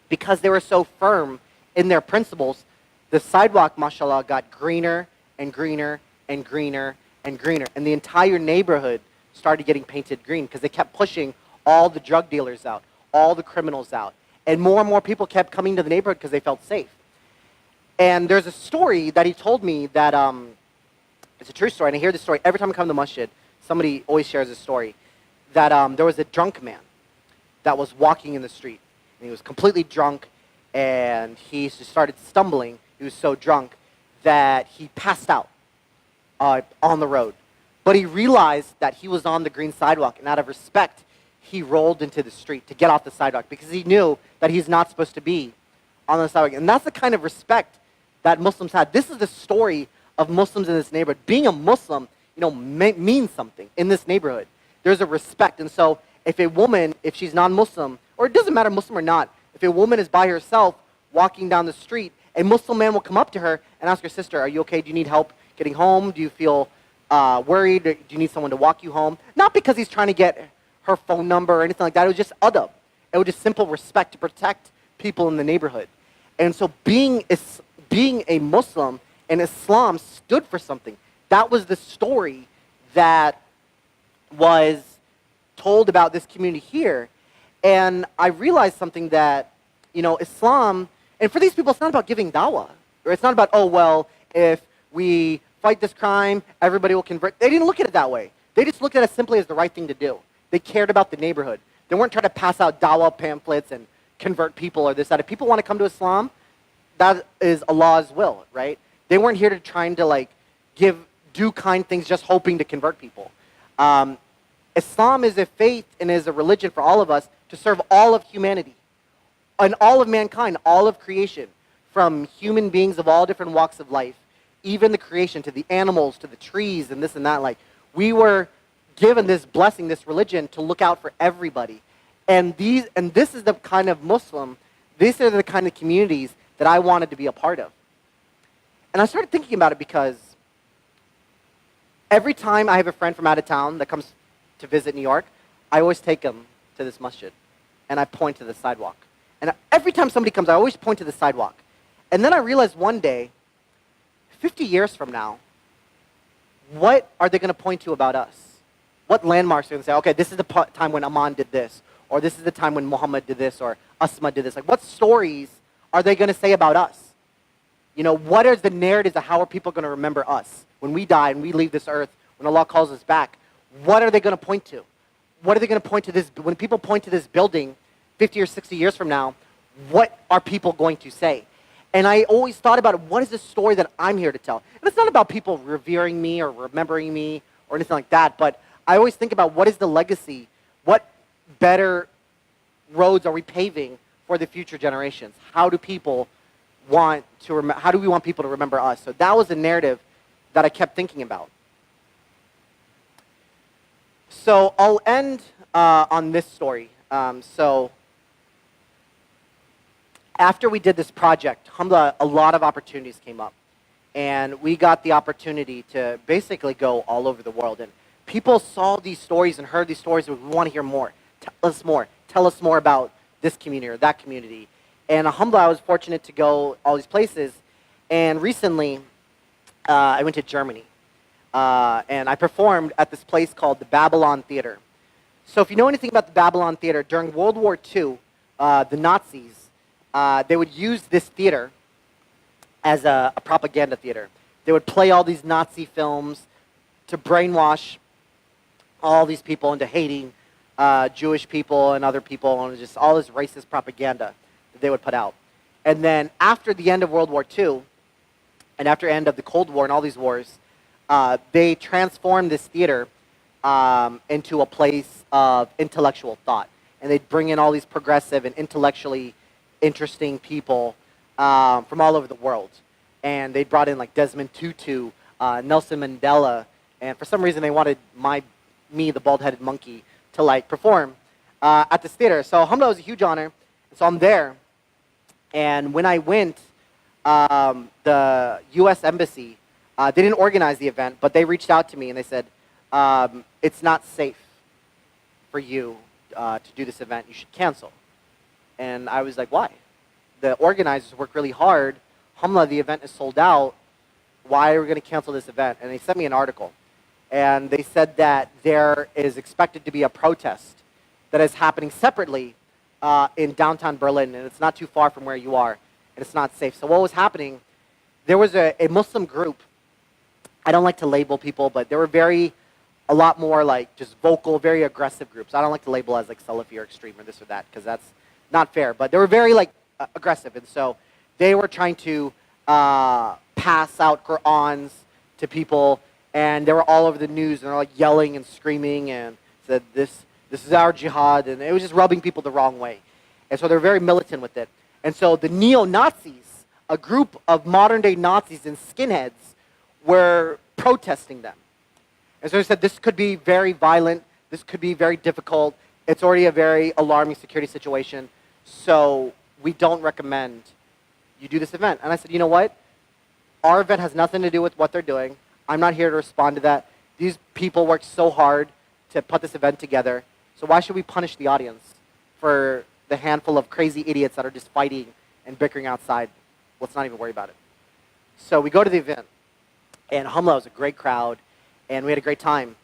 because they were so firm in their principles, the sidewalk, mashallah, got greener and greener and greener and greener. And the entire neighborhood started getting painted green because they kept pushing all the drug dealers out, all the criminals out. And more people kept coming to the neighborhood because they felt safe. And there's a story that he told me that, it's a true story, and I hear this story every time I come to the masjid. Somebody always shares this story, that there was a drunk man that was walking in the street. And he was completely drunk, and he just started stumbling. He was so drunk that he passed out on the road. But he realized that he was on the green sidewalk, and out of respect, he rolled into the street to get off the sidewalk because he knew that he's not supposed to be on the sidewalk. And that's the kind of respect that Muslims had. This is the story of Muslims in this neighborhood. Being a Muslim, means something in this neighborhood. There's a respect. And so if a woman, if she's non-Muslim, or it doesn't matter Muslim or not, if if a woman is by herself walking down the street, a Muslim man will come up to her and ask her sister, are you okay? Do you need help getting home? Do you feel worried? Do you need someone to walk you home? Not because he's trying to get her phone number or anything like that. It was just adab. It was just simple respect to protect people in the neighborhood. And so being a Muslim and Islam stood for something. That was the story that was told about this community here. And I realized something that, Islam, and for these people, it's not about giving dawah. Or it's not about, oh, well, if we fight this crime, everybody will convert. They didn't look at it that way. They just looked at it simply as the right thing to do. They cared about the neighborhood. They weren't trying to pass out dawah pamphlets and convert people or this, that. If people want to come to Islam, that is Allah's will, right? They weren't here to trying to do kind things just hoping to convert people. Islam is a faith and is a religion for all of us to serve all of humanity and all of mankind, all of creation, from human beings of all different walks of life, even the creation, to the animals, to the trees, and this and that. We were given this blessing, this religion, to look out for everybody. And this is the kind of Muslim, these are the kind of communities that I wanted to be a part of. And I started thinking about it because every time I have a friend from out of town that comes to visit New York, I always take them to this masjid, and I point to the sidewalk. And every time somebody comes, I always point to the sidewalk. And then I realized one day, 50 years from now, what are they going to point to about us? What landmarks are they going to say, okay, this is the time when Aman did this, or this is the time when Muhammad did this, or Asma did this. What stories are they going to say about us? What is the narratives of how are people going to remember us when we die and we leave this earth, when Allah calls us back? What are they going to point to? What are they going to point to this? When people point to this building 50 or 60 years from now, what are people going to say? And I always thought about what is the story that I'm here to tell? And it's not about people revering me or remembering me or anything like that, but I always think about what is the legacy? What better roads are we paving for the future generations? How do people want to how do we want people to remember us? So that was the narrative that I kept thinking about. So I'll end on this story. So after we did this project, alhamdulillah, a lot of opportunities came up. And we got the opportunity to basically go all over the world. And people saw these stories and heard these stories, and we want to hear more. Tell us more. Tell us more about this community or that community. And alhamdulillah, I was fortunate to go all these places. And recently, I went to Germany. And I performed at this place called the Babylon Theater. So if you know anything about the Babylon Theater, during World War II, the Nazis, they would use this theater as a propaganda theater. They would play all these Nazi films to brainwash all these people into hating Jewish people and other people, and just all this racist propaganda that they would put out. And then after the end of World War II, and after the end of the Cold War and all these wars, they transformed this theater into a place of intellectual thought. And they'd bring in all these progressive and intellectually interesting people from all over the world. And they brought in like Desmond Tutu, Nelson Mandela, and for some reason they wanted me, the bald-headed monkey, to perform at this theater. So alhamdulillah, was a huge honor. So I'm there, and when I went, the U.S. Embassy, they didn't organize the event, but they reached out to me and they said, it's not safe for you to do this event. You should cancel. And I was like, why? The organizers work really hard. Alhamdulillah, the event is sold out. Why are we going to cancel this event? And they sent me an article. And they said that there is expected to be a protest that is happening separately in downtown Berlin, and it's not too far from where you are, and it's not safe. So what was happening, there was a Muslim group. I don't like to label people, but they were a lot more just vocal, very aggressive groups. I don't like to label as Salafi or extreme or this or that, because that's not fair. But they were very aggressive, and so they were trying to pass out Qur'ans to people, and they were all over the news, and they're yelling and screaming and said, this is our jihad, and it was just rubbing people the wrong way. And so they're very militant with it. And so the neo-Nazis, a group of modern-day Nazis and skinheads, were protesting them. And so they said, this could be very violent, this could be very difficult, it's already a very alarming security situation, so we don't recommend you do this event. And I said, you know what? Our event has nothing to do with what they're doing. I'm not here to respond to that. These people worked so hard to put this event together. So why should we punish the audience for the handful of crazy idiots that are just fighting and bickering outside? Let's not even worry about it. So we go to the event, and Alhamdulillah, was a great crowd, and we had a great time.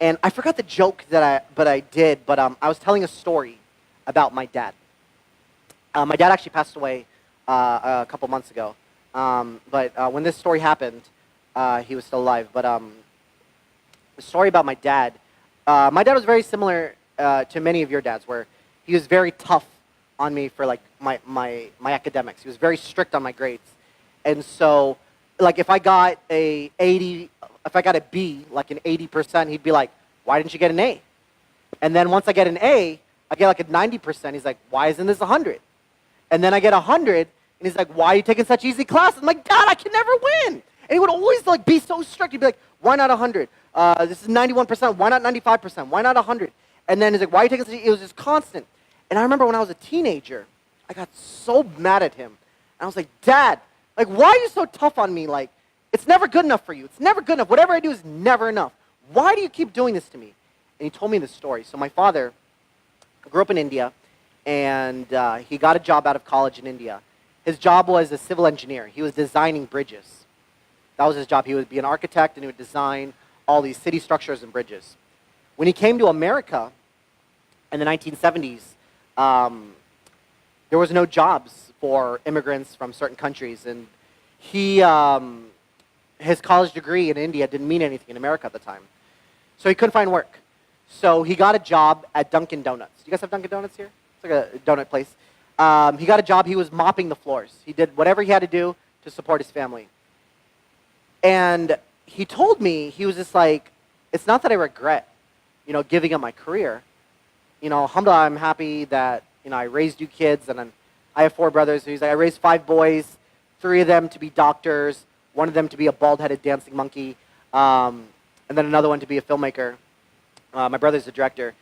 And I forgot the joke that I did, but I was telling a story about my dad. My dad actually passed away a couple months ago. But when this story happened, he was still alive. But the story about my dad was very similar to many of your dads, where he was very tough on me for like my academics. He was very strict on my grades. And so, like if I got a B, like an 80%, he'd be like, why didn't you get an A? And then once I get an A, I get like a 90%. He's like, why isn't this 100? And then I get 100, and he's like, why are you taking such easy classes? I'm like, Dad, I can never win. And he would always like be so strict. He'd be like, why not 100? This is 91%. Why not 95%? Why not 100? And then he's like, why are you taking such? It was just constant. And I remember when I was a teenager, I got so mad at him. And I was like, Dad, like, why are you so tough on me? Like, it's never good enough for you. It's never good enough. Whatever I do is never enough. Why do you keep doing this to me? And he told me this story. So my father grew up in India, and he got a job out of college in India. His job was a civil engineer. He was designing bridges. That was his job. He would be an architect, and he would design all these city structures and bridges. When he came to America in the 1970s, there was no jobs for immigrants from certain countries, and his college degree in India didn't mean anything in America at the time. So he couldn't find work. So he got a job at Dunkin' Donuts. Do you guys have Dunkin' Donuts here? It's like a donut place. He got a job. He was mopping the floors. He did whatever he had to do to support his family. And he told me, he was just like, it's not that I regret, giving up my career. Alhamdulillah, I'm happy that, I raised you kids, and I have 4 brothers. So he's like, I raised 5 boys, 3 of them to be doctors, 1 of them to be a bald-headed dancing monkey, and then another one to be a filmmaker. My brother's a director.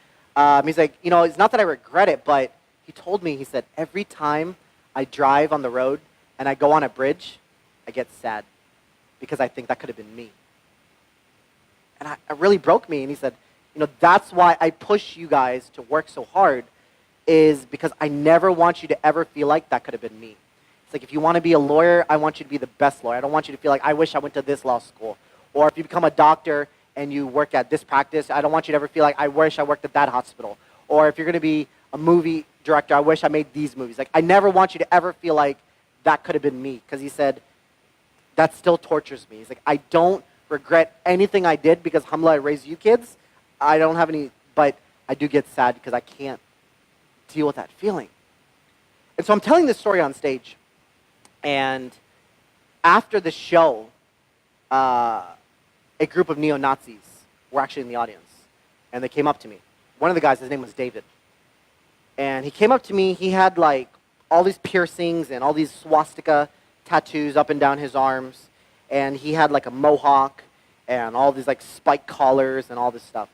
He's like, it's not that I regret it, but he told me, he said, every time I drive on the road and I go on a bridge, I get sad because I think that could have been me. And it really broke me. And he said, that's why I push you guys to work so hard, is because I never want you to ever feel like that could have been me. It's like, if you want to be a lawyer, I want you to be the best lawyer. I don't want you to feel like, I wish I went to this law school. Or if you become a doctor and you work at this practice, I don't want you to ever feel like, I wish I worked at that hospital. Or if you're going to be a movie director, I wish I made these movies. Like, I never want you to ever feel like that could have been me. Because he said, that still tortures me. He's like, I don't regret anything I did because, alhamdulillah, I raised you kids. I don't have any, but I do get sad because I can't deal with that feeling. And so I'm telling this story on stage. And after the show, a group of neo-Nazis were actually in the audience. And they came up to me. One of the guys, his name was David. And he came up to me. He had like all these piercings and all these swastika tattoos up and down his arms. And he had like a mohawk and all these like spike collars and all this stuff.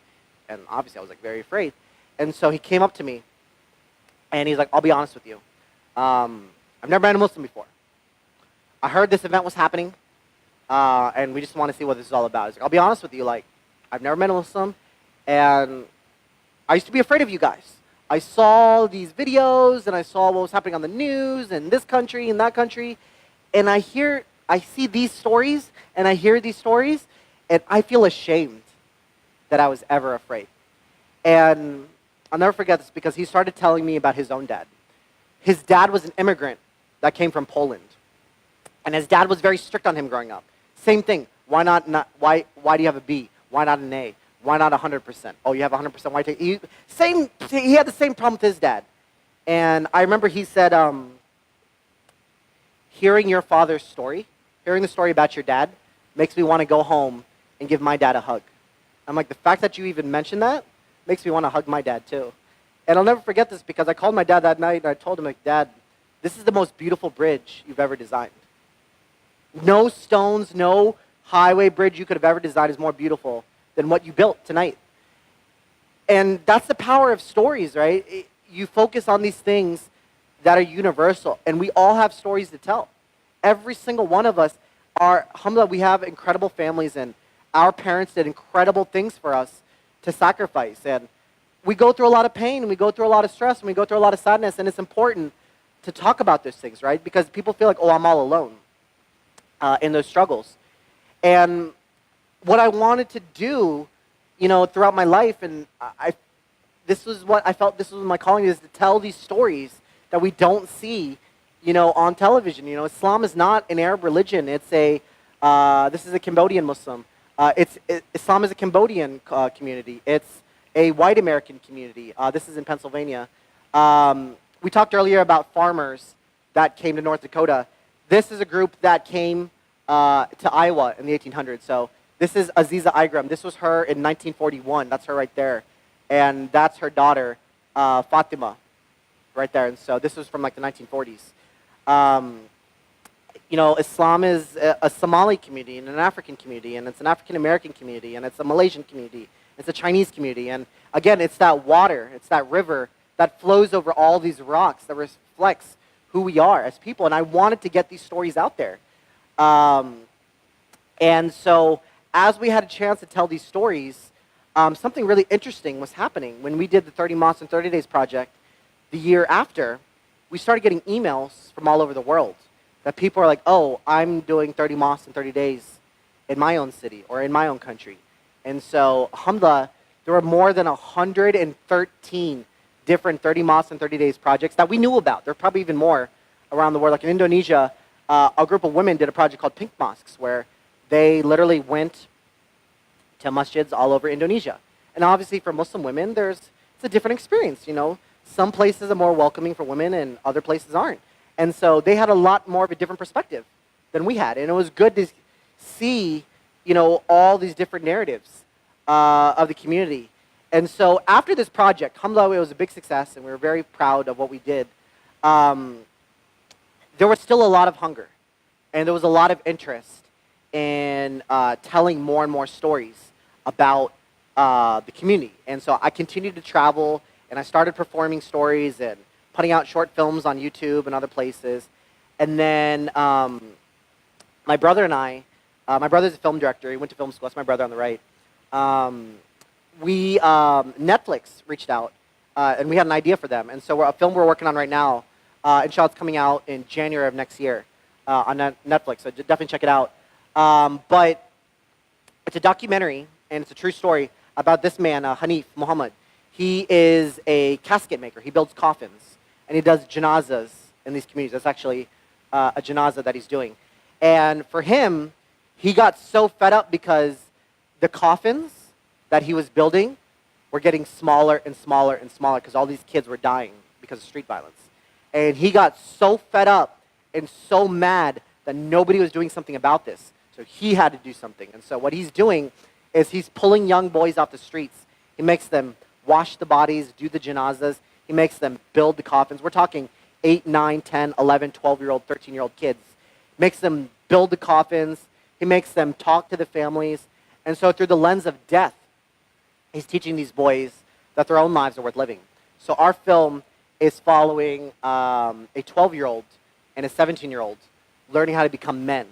And obviously I was like very afraid. And so he came up to me and he's like, I'll be honest with you. I've never met a Muslim before. I heard this event was happening and we just want to see what this is all about. He's like, I'll be honest with you, like, I've never met a Muslim and I used to be afraid of you guys. I saw these videos and I saw what was happening on the news in this country and that country. And I see these stories and I hear these stories and I feel ashamed that I was ever afraid. And I'll never forget this because he started telling me about his own dad. His dad was an immigrant that came from Poland. And his dad was very strict on him growing up. Same thing. Why do you have a B? Why not an A? Why not 100%? Oh, you have 100%. Why take he had the same problem with his dad. And I remember he said, hearing your father's story, hearing the story about your dad, makes me want to go home and give my dad a hug. I'm like, the fact that you even mentioned that makes me want to hug my dad too. And I'll never forget this because I called my dad that night and I told him, like, Dad, this is the most beautiful bridge you've ever designed. No stones, no highway bridge you could have ever designed is more beautiful than what you built tonight. And that's the power of stories, right? You focus on these things that are universal, and we all have stories to tell. Every single one of us are, alhamdulillah, we have incredible families, and our parents did incredible things for us to sacrifice. And we go through a lot of pain, and we go through a lot of stress, and we go through a lot of sadness, and it's important to talk about those things, right? Because people feel like, oh, I'm all alone in those struggles. And what I wanted to do, throughout my life, and this was what I felt this was my calling, is to tell these stories that we don't see, on television. Islam is not an Arab religion. It's this is a Cambodian Muslim. Islam is a Cambodian community. It's a white American community. This is in Pennsylvania. We talked earlier about farmers that came to North Dakota. This is a group that came to Iowa in the 1800s. So this is Aziza Igram. This was her in 1941. That's her right there. And that's her daughter, Fatima, right there. And so this was from like the 1940s. Islam is a Somali community and an African community, and it's an African American community, and it's a Malaysian community, it's a Chinese community. And again, it's that water, it's that river that flows over all these rocks that reflects who we are as people. And I wanted to get these stories out there. And so as we had a chance to tell these stories, something really interesting was happening. When we did the 30 Mosques in 30 Days project, the year after, we started getting emails from all over the world that people are like, oh, I'm doing 30 mosques in 30 days in my own city or in my own country. And so, alhamdulillah, there were more than 113 different 30 mosques in 30 days projects that we knew about. There are probably even more around the world. Like in Indonesia, a group of women did a project called Pink Mosques, where they literally went to masjids all over Indonesia. And obviously for Muslim women, it's a different experience. Some places are more welcoming for women and other places aren't. And so they had a lot more of a different perspective than we had. And it was good to see, all these different narratives of the community. And so after this project, alhamdulillah, it was a big success, and we were very proud of what we did. There was still a lot of hunger, and there was a lot of interest in telling more and more stories about the community. And so I continued to travel, and I started performing stories and putting out short films on YouTube and other places. And then my brother and I, my brother's a film director. He went to film school. That's my brother on the right. Netflix reached out, and we had an idea for them. And so a film we're working on right now, inshallah, it's coming out in January of next year on Netflix. So definitely check it out. But it's a documentary, and it's a true story about this man, Hanif Muhammad. He is a casket maker. He builds coffins, and he does janazas in these communities. That's actually a janaza that he's doing. And for him, he got so fed up because the coffins that he was building were getting smaller and smaller and smaller because all these kids were dying because of street violence. And he got so fed up and so mad that nobody was doing something about this. So he had to do something. And so what he's doing is he's pulling young boys off the streets. He makes them wash the bodies, do the janazas. He makes them build the coffins. We're talking 8, 9, 10, 11, 12-year-old, 13-year-old kids. Makes them build the coffins. He makes them talk to the families. And so through the lens of death, he's teaching these boys that their own lives are worth living. So our film is following a 12-year-old and a 17-year-old learning how to become men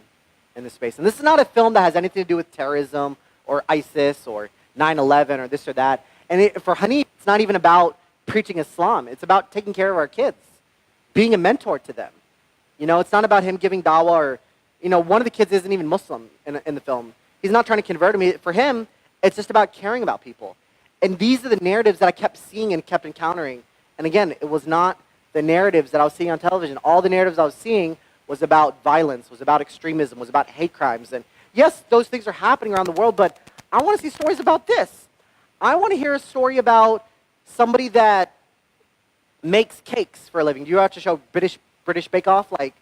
in this space. And this is not a film that has anything to do with terrorism or ISIS or 9/11 or this or that. And for Hanif, it's not even about preaching Islam. It's about taking care of our kids, being a mentor to them. It's not about him giving dawah or, one of the kids isn't even Muslim in the film. He's not trying to convert him. For him, it's just about caring about people. And these are the narratives that I kept seeing and kept encountering. And again, it was not the narratives that I was seeing on television. All the narratives I was seeing was about violence, was about extremism, was about hate crimes. And yes, those things are happening around the world, but I want to see stories about this. I want to hear a story about somebody that makes cakes for a living. Do you have to show British Bake Off? Like,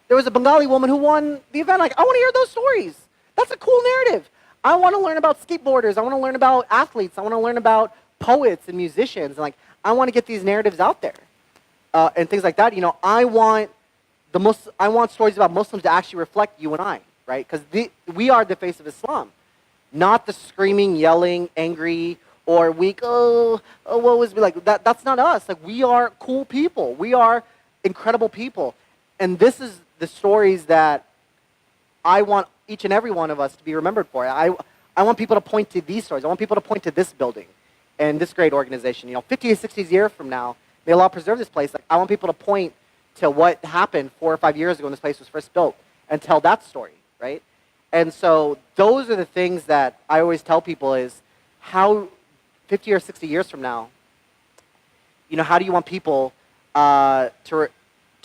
there was a Bengali woman who won the event. Like, I want to hear those stories. That's a cool narrative. I want to learn about skateboarders. I want to learn about athletes. I want to learn about poets and musicians. And I want to get these narratives out there and things like that. I want stories about Muslims to actually reflect you and I, right? Because we are the face of Islam, not the screaming, yelling, angry, or weak. Oh, what was me like? That's not us. Like, we are cool people. We are incredible people. And this is the stories that I want each and every one of us to be remembered for. I want people to point to these stories. I want people to point to this building and this great organization. 50 to 60 years from now, may Allah preserve this place. Like, I want people to point to what happened 4 or 5 years ago when this place was first built and tell that story, right? And so those are the things that I always tell people is how 50 or 60 years from now, how do you want people to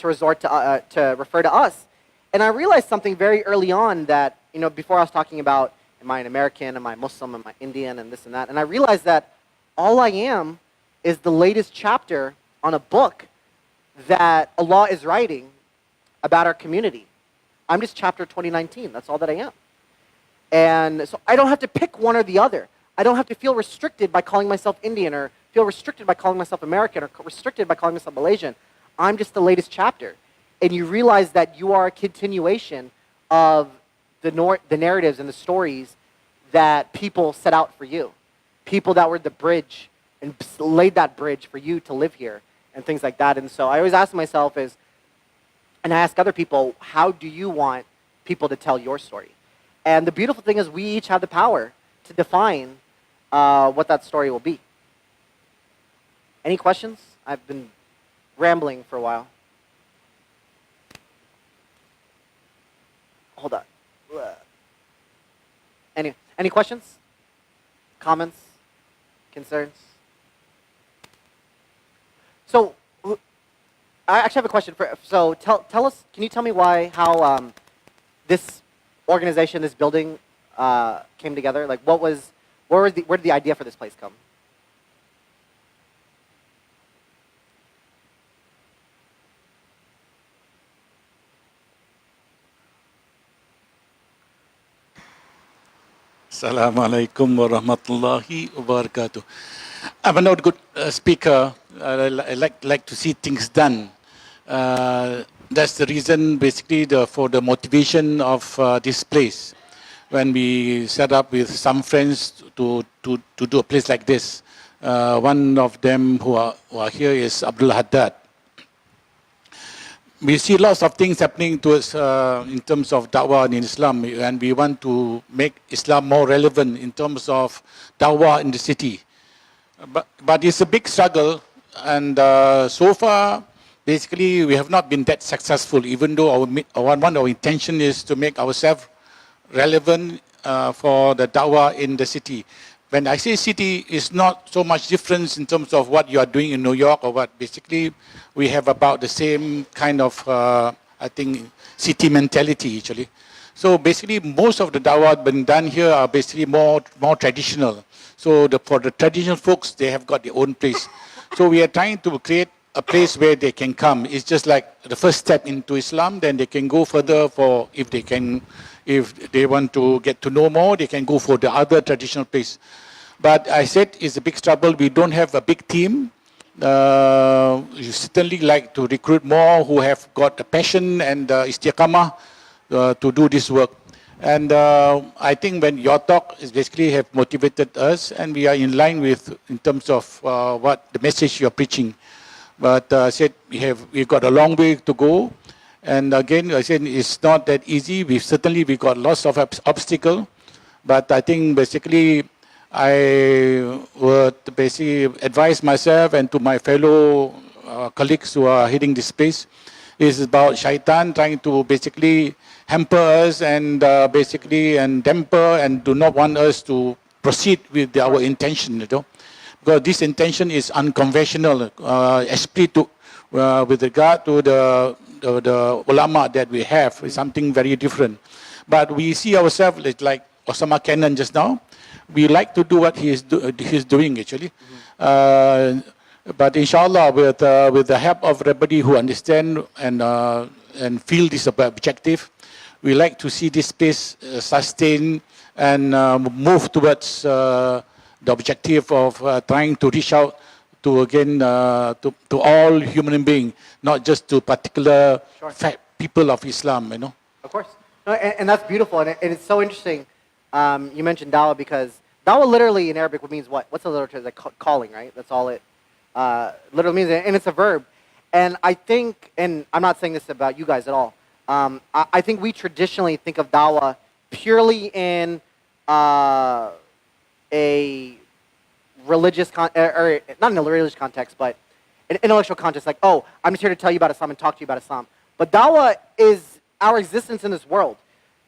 resort to refer to us? And I realized something very early on that, before I was talking about, am I an American, am I Muslim, am I Indian, and this and that. And I realized that all I am is the latest chapter on a book that Allah is writing about our community. I'm just chapter 2019. That's all that I am. And so I don't have to pick one or the other. I don't have to feel restricted by calling myself Indian or feel restricted by calling myself American or restricted by calling myself Malaysian. I'm just the latest chapter. And you realize that you are a continuation of the narratives and the stories that people set out for you. People that were the bridge and laid that bridge for you to live here and things like that. And so I always ask myself and I ask other people, how do you want people to tell your story? And the beautiful thing is we each have the power to define what that story will be. Any questions? I've been rambling for a while. Hold on. Any questions? Comments? Concerns? So, I actually have a question. So, tell us, can you tell me how this organization, this building came together? Like, where did the idea for this place come? Assalamu alaikum wa rahmatullahi wa barakatuh. I'm not a good speaker. I like to see things done. That's the reason, basically, for the motivation of this place. When we set up with some friends to do a place like this, one of them who are here is Abdul Haddad. We see lots of things happening to us in terms of da'wah in Islam, and we want to make Islam more relevant in terms of da'wah in the city. But it's a big struggle, and so far, basically, we have not been that successful, even though our intention is to make ourselves relevant for the da'wah in the city. When I say city, it's not so much difference in terms of what you are doing in New York or what. Basically, we have about the same kind of, I think, city mentality, actually. So basically, most of the dawah being done here are basically more traditional. So for the traditional folks, they have got their own place. So we are trying to create a place where they can come. It's just like the first step into Islam, then they can go further for, if they want to get to know more, they can go for the other traditional place. But I said it's a big trouble. We don't have a big team. You certainly like to recruit more who have got the passion and istiqamah to do this work. And I think when your talk is basically have motivated us, and we are in line with in terms of what the message you are preaching. But I said we've got a long way to go. And again, I said it's not that easy. We got lots of obstacles. But I think basically I would basically advise myself and to my fellow colleagues who are heading this space is about shaitan trying to basically hamper us and and damper and do not want us to proceed with our intention, because this intention is unconventional, especially with regard to the ulama that we have, is something very different. But we see ourselves like Osama Cannon just now. We like to do what he's doing, actually. But inshallah, with the help of everybody who understand and feel this objective, we like to see this space sustain and move towards the objective of trying to reach out to again to all human beings, not just to particular people of Islam, Of course, no, and that's beautiful, and it's so interesting. You mentioned dawah, because dawah literally in Arabic means what? What's the literal term? Like calling, right? That's all it literally means, and it's a verb. And I think, and I'm not saying this about you guys at all, I think we traditionally think of dawah purely in a religious, or not in a religious context, but an intellectual context, like, oh, I'm just here to tell you about Islam and talk to you about Islam. But dawah is our existence in this world.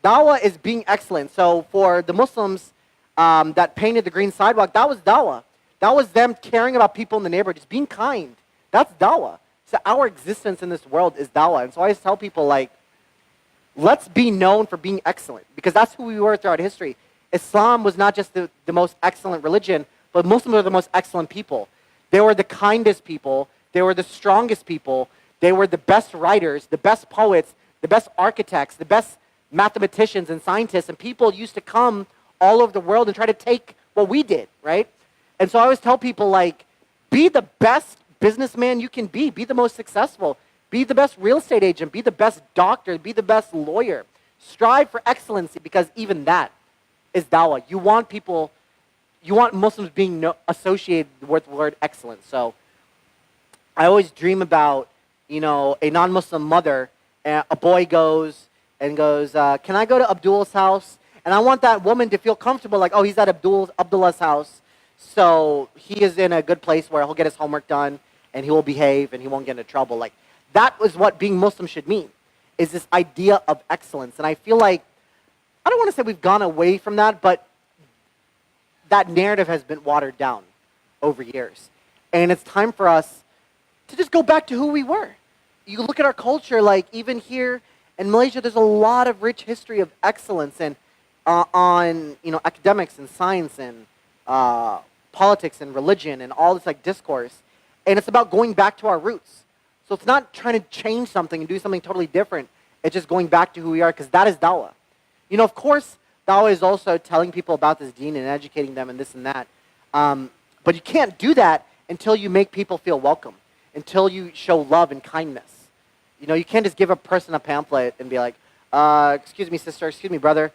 Dawah is being excellent. So for the Muslims that painted the green sidewalk, that was dawah. That was them caring about people in the neighborhood, just being kind. That's dawah. So our existence in this world is dawah. And so I always tell people, like, let's be known for being excellent, because that's who we were throughout history. Islam was not just the most excellent religion, but Muslims were the most excellent people. They were the kindest people. They were the strongest people. They were the best writers, the best poets, the best architects, the best mathematicians and scientists. And people used to come all over the world and try to take what we did, right? And so I always tell people, like, be the best businessman you can be. Be the most successful. Be the best real estate agent. Be the best doctor. Be the best lawyer. Strive for excellency, because even that is dawah. You want people, you want Muslims being associated with the word excellence. So I always dream about, you know, a non-Muslim mother, and a boy goes, can I go to Abdul's house? And I want that woman to feel comfortable, like, oh, he's at Abdullah's house, so he is in a good place where he'll get his homework done, and he will behave, and he won't get into trouble. Like, that was what being Muslim should mean, is this idea of excellence. And I feel like, I don't want to say we've gone away from that, but that narrative has been watered down over years. And it's time for us to just go back to who we were. You look at our culture, like even here in Malaysia, there's a lot of rich history of excellence, and on, you know, academics and science and politics and religion and all this like discourse. And it's about going back to our roots. So it's not trying to change something and do something totally different. It's just going back to who we are, because that is dawah. You know, of course, dawah is also telling people about this deen and educating them and this and that. But you can't do that until you make people feel welcome, until you show love and kindness. You know, you can't just give a person a pamphlet and be like, excuse me, sister, excuse me, brother,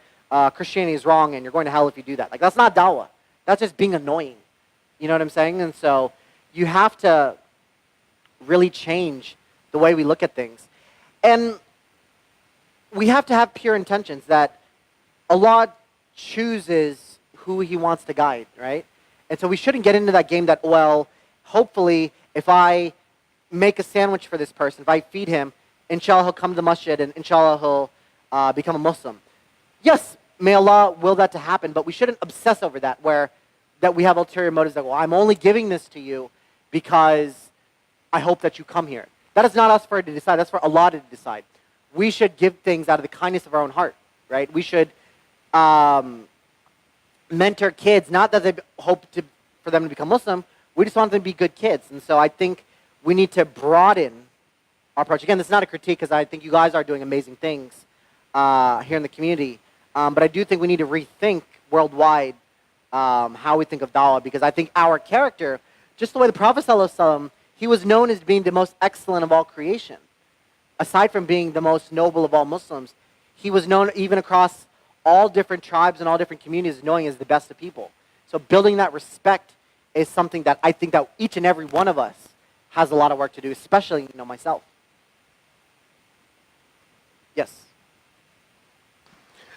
Christianity is wrong and you're going to hell if you do that. Like, that's not dawah. That's just being annoying. You know what I'm saying? And so you have to really change the way we look at things. And we have to have pure intentions, that Allah chooses who He wants to guide, right? And so we shouldn't get into that game that, well, hopefully if I make a sandwich for this person, if I feed him, inshallah he'll come to the masjid and inshallah he'll become a Muslim. Yes, may Allah will that to happen, but we shouldn't obsess over that, that we have ulterior motives, that, well, I'm only giving this to you because I hope that you come here. That is not us for to decide. That's for Allah to decide. We should give things out of the kindness of our own heart, right? We should mentor kids, not that they hope for them to become Muslim. We just want them to be good kids. And so I think we need to broaden our approach. Again, this is not a critique, because I think you guys are doing amazing things here in the community. But I do think we need to rethink worldwide how we think of dawah, because I think our character, just the way the Prophet ﷺ, he was known as being the most excellent of all creation. Aside from being the most noble of all Muslims, he was known even across all different tribes and all different communities, knowing as the best of people. So building that respect is something that I think that each and every one of us has a lot of work to do, especially, you know, myself. Yes.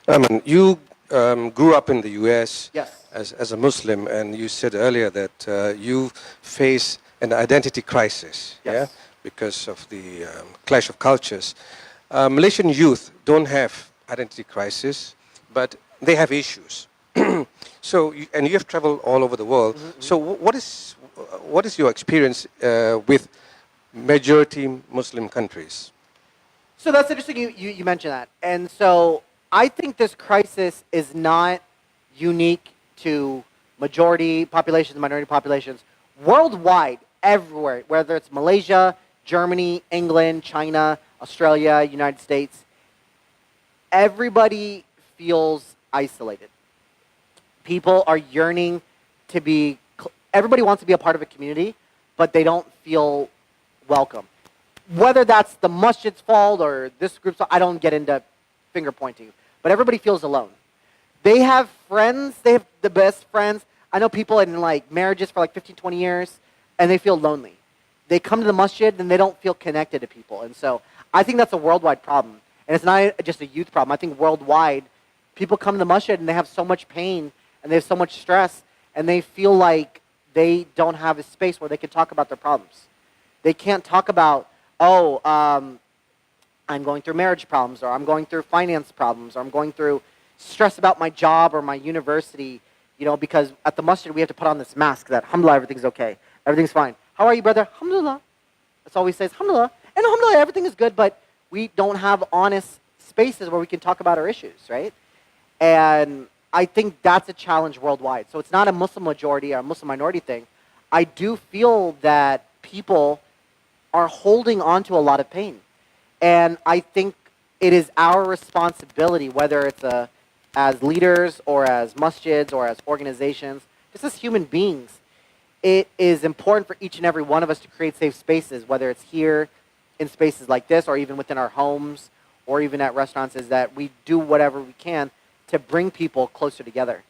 Aman, you grew up in the U.S. Yes. as a Muslim, and you said earlier that you face an identity crisis, Yes. yeah, because of the clash of cultures. Malaysian youth don't have identity crisis, but they have issues. So, and you have traveled all over the world. Mm-hmm. So, what is your experience with majority Muslim countries? So that's interesting you mentioned that. And so I think this crisis is not unique to majority populations, minority populations. Worldwide, everywhere, whether it's Malaysia, Germany, England, China, Australia, United States, everybody feels isolated. People are yearning to be, everybody wants to be a part of a community, but they don't feel welcome. Whether that's the masjid's fault or this group's fault, I don't get into finger pointing, but everybody feels alone. They have friends, they have the best friends. I know people in like marriages for like 15, 20 years, and they feel lonely. they come to the masjid and they don't feel connected to people. And so I think that's a worldwide problem. And it's not just a youth problem. I think worldwide, people come to the masjid and they have so much pain and they have so much stress and they feel like they don't have a space where they can talk about their problems. They can't talk about, oh, I'm going through marriage problems, or I'm going through finance problems, or I'm going through stress about my job or my university, you know, because at the masjid we have to put on this mask that, alhamdulillah, everything's okay, everything's fine. How are you, brother? Alhamdulillah. That's all we say is, alhamdulillah. And alhamdulillah, everything is good, but we don't have honest spaces where we can talk about our issues, right? And I think that's a challenge worldwide. So it's not a Muslim majority or a Muslim minority thing. I do feel that people are holding on to a lot of pain. And I think it is our responsibility, whether it's as leaders or as masjids or as organizations, just as human beings, it is important for each and every one of us to create safe spaces, whether it's here in spaces like this or even within our homes or even at restaurants, is that we do whatever we can to bring people closer together.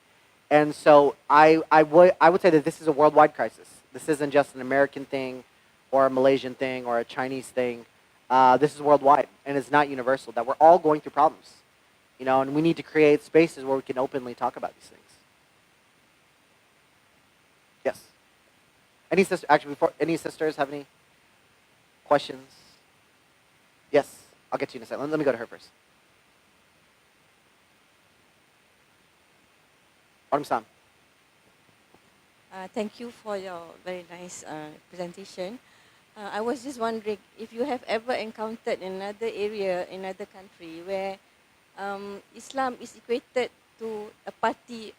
And so I would say that this is a worldwide crisis. This isn't just an American thing or a Malaysian thing or a Chinese thing. This is worldwide, and it's not universal, that we're all going through problems. You know, and we need to create spaces where we can openly talk about these things. Yes. Any sisters have any questions? Yes. I'll get to you in a second. Let me go to her first. Sam. Thank you for your very nice presentation. I was just wondering if you have ever encountered another area, another country where Islam is equated to a party,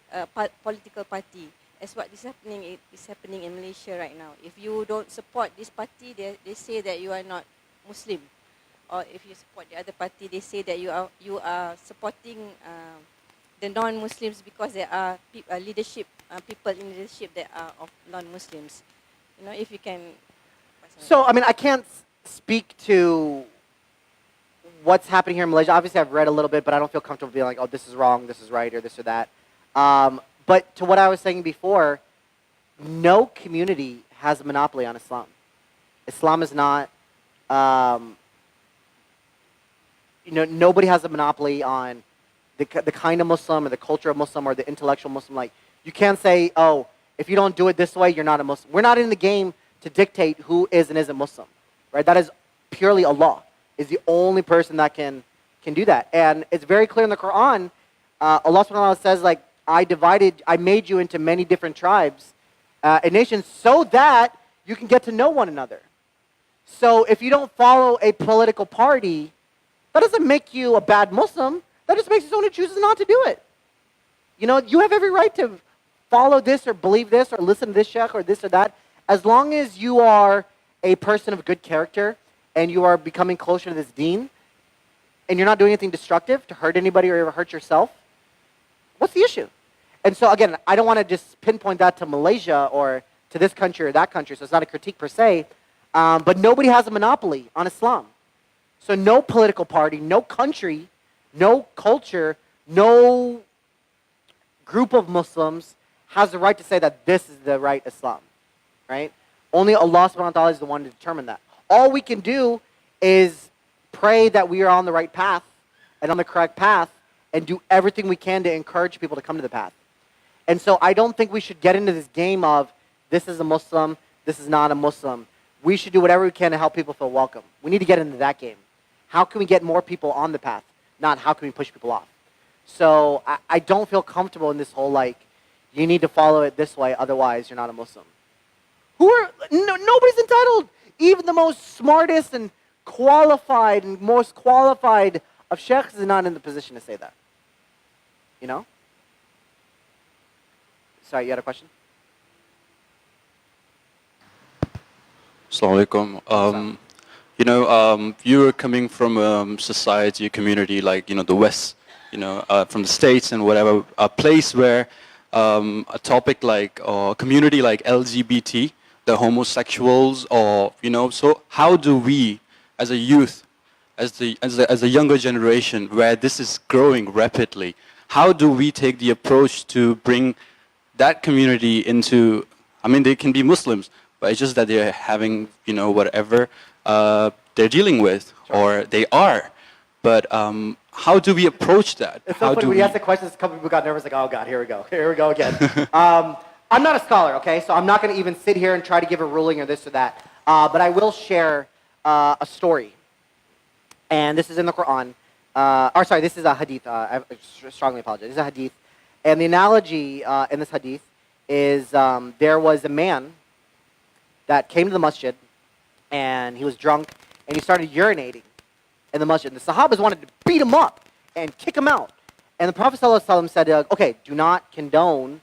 political party, as what is happening in Malaysia right now. If you don't support this party, they say that you are not Muslim, or if you support the other party, they say that you are supporting the non-Muslims because there are people in leadership that are of non-Muslims. You know, if you can. So, I mean, I can't speak to what's happening here in Malaysia. Obviously, I've read a little bit, but I don't feel comfortable being like, oh, this is wrong, this is right, or this or that. But to what I was saying before, no community has a monopoly on Islam. Islam is not, nobody has a monopoly on the kind of Muslim or the culture of Muslim or the intellectual Muslim. Like, you can't say, oh, if you don't do it this way, you're not a Muslim. We're not in the game to dictate who is and isn't Muslim, right? That is purely Allah, is the only person that can do that. And it's very clear in the Quran, Allah subhanahu wa ta'ala says, like, I made you into many different tribes and nations so that you can get to know one another. So if you don't follow a political party, that doesn't make you a bad Muslim. That just makes you someone who chooses not to do it. You know, you have every right to follow this or believe this or listen to this sheikh or this or that, as long as you are a person of good character and you are becoming closer to this deen and you're not doing anything destructive to hurt anybody or ever hurt yourself. What's the issue? And so again, I don't want to just pinpoint that to Malaysia or to this country or that country, so it's not a critique per se, but nobody has a monopoly on Islam. So no political party, no country, no culture, no group of Muslims has the right to say that this is the right Islam, right? Only Allah subhanahu wa ta'ala is the one to determine that. All we can do is pray that we are on the right path and on the correct path and do everything we can to encourage people to come to the path. And so I don't think we should get into this game of this is a Muslim, this is not a Muslim. We should do whatever we can to help people feel welcome. We need to get into that game. How can we get more people on the path? Not how can we push people off. So I don't feel comfortable in this whole like, you need to follow it this way, otherwise you're not a Muslim. Nobody's entitled. Even the most smartest and qualified and most qualified of sheikhs is not in the position to say that. You know? Sorry, you had a question? Assalamu alaikum. You're coming from a society, a community like, the West, from the States and whatever, a place where a topic like, or a community like LGBT, the homosexuals, or, so how do we, as a youth, as a younger generation, where this is growing rapidly, how do we take the approach to bring that community into, they can be Muslims, but it's just that they're having, whatever they're dealing with, or they are. But how do we approach that? It's How so funny do when we? you ask the questions, a couple people got nervous, like, oh God, here we go again. I'm not a scholar, okay, so I'm not going to even sit here and try to give a ruling or this or that, but I will share a story, and this is in the Quran, this is a hadith, I strongly apologize, this is a hadith, and the analogy in this hadith is there was a man that came to the masjid, and he was drunk, and he started urinating in the masjid. And the Sahabas wanted to beat him up and kick him out. And the Prophet ﷺ said, okay, do not condone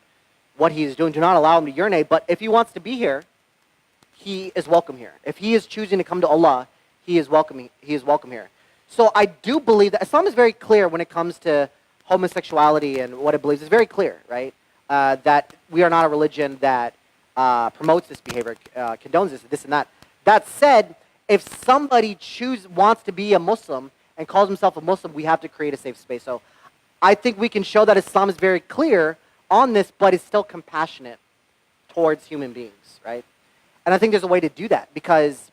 what he is doing. Do not allow him to urinate. But if he wants to be here, he is welcome here. If he is choosing to come to Allah, he is welcome here. So I do believe that Islam is very clear when it comes to homosexuality and what it believes. It's very clear, right? That we are not a religion that promotes this behavior, condones this and that. That said, if somebody wants to be a Muslim and calls himself a Muslim, we have to create a safe space. So I think we can show that Islam is very clear on this, but it's still compassionate towards human beings, right? And I think there's a way to do that, because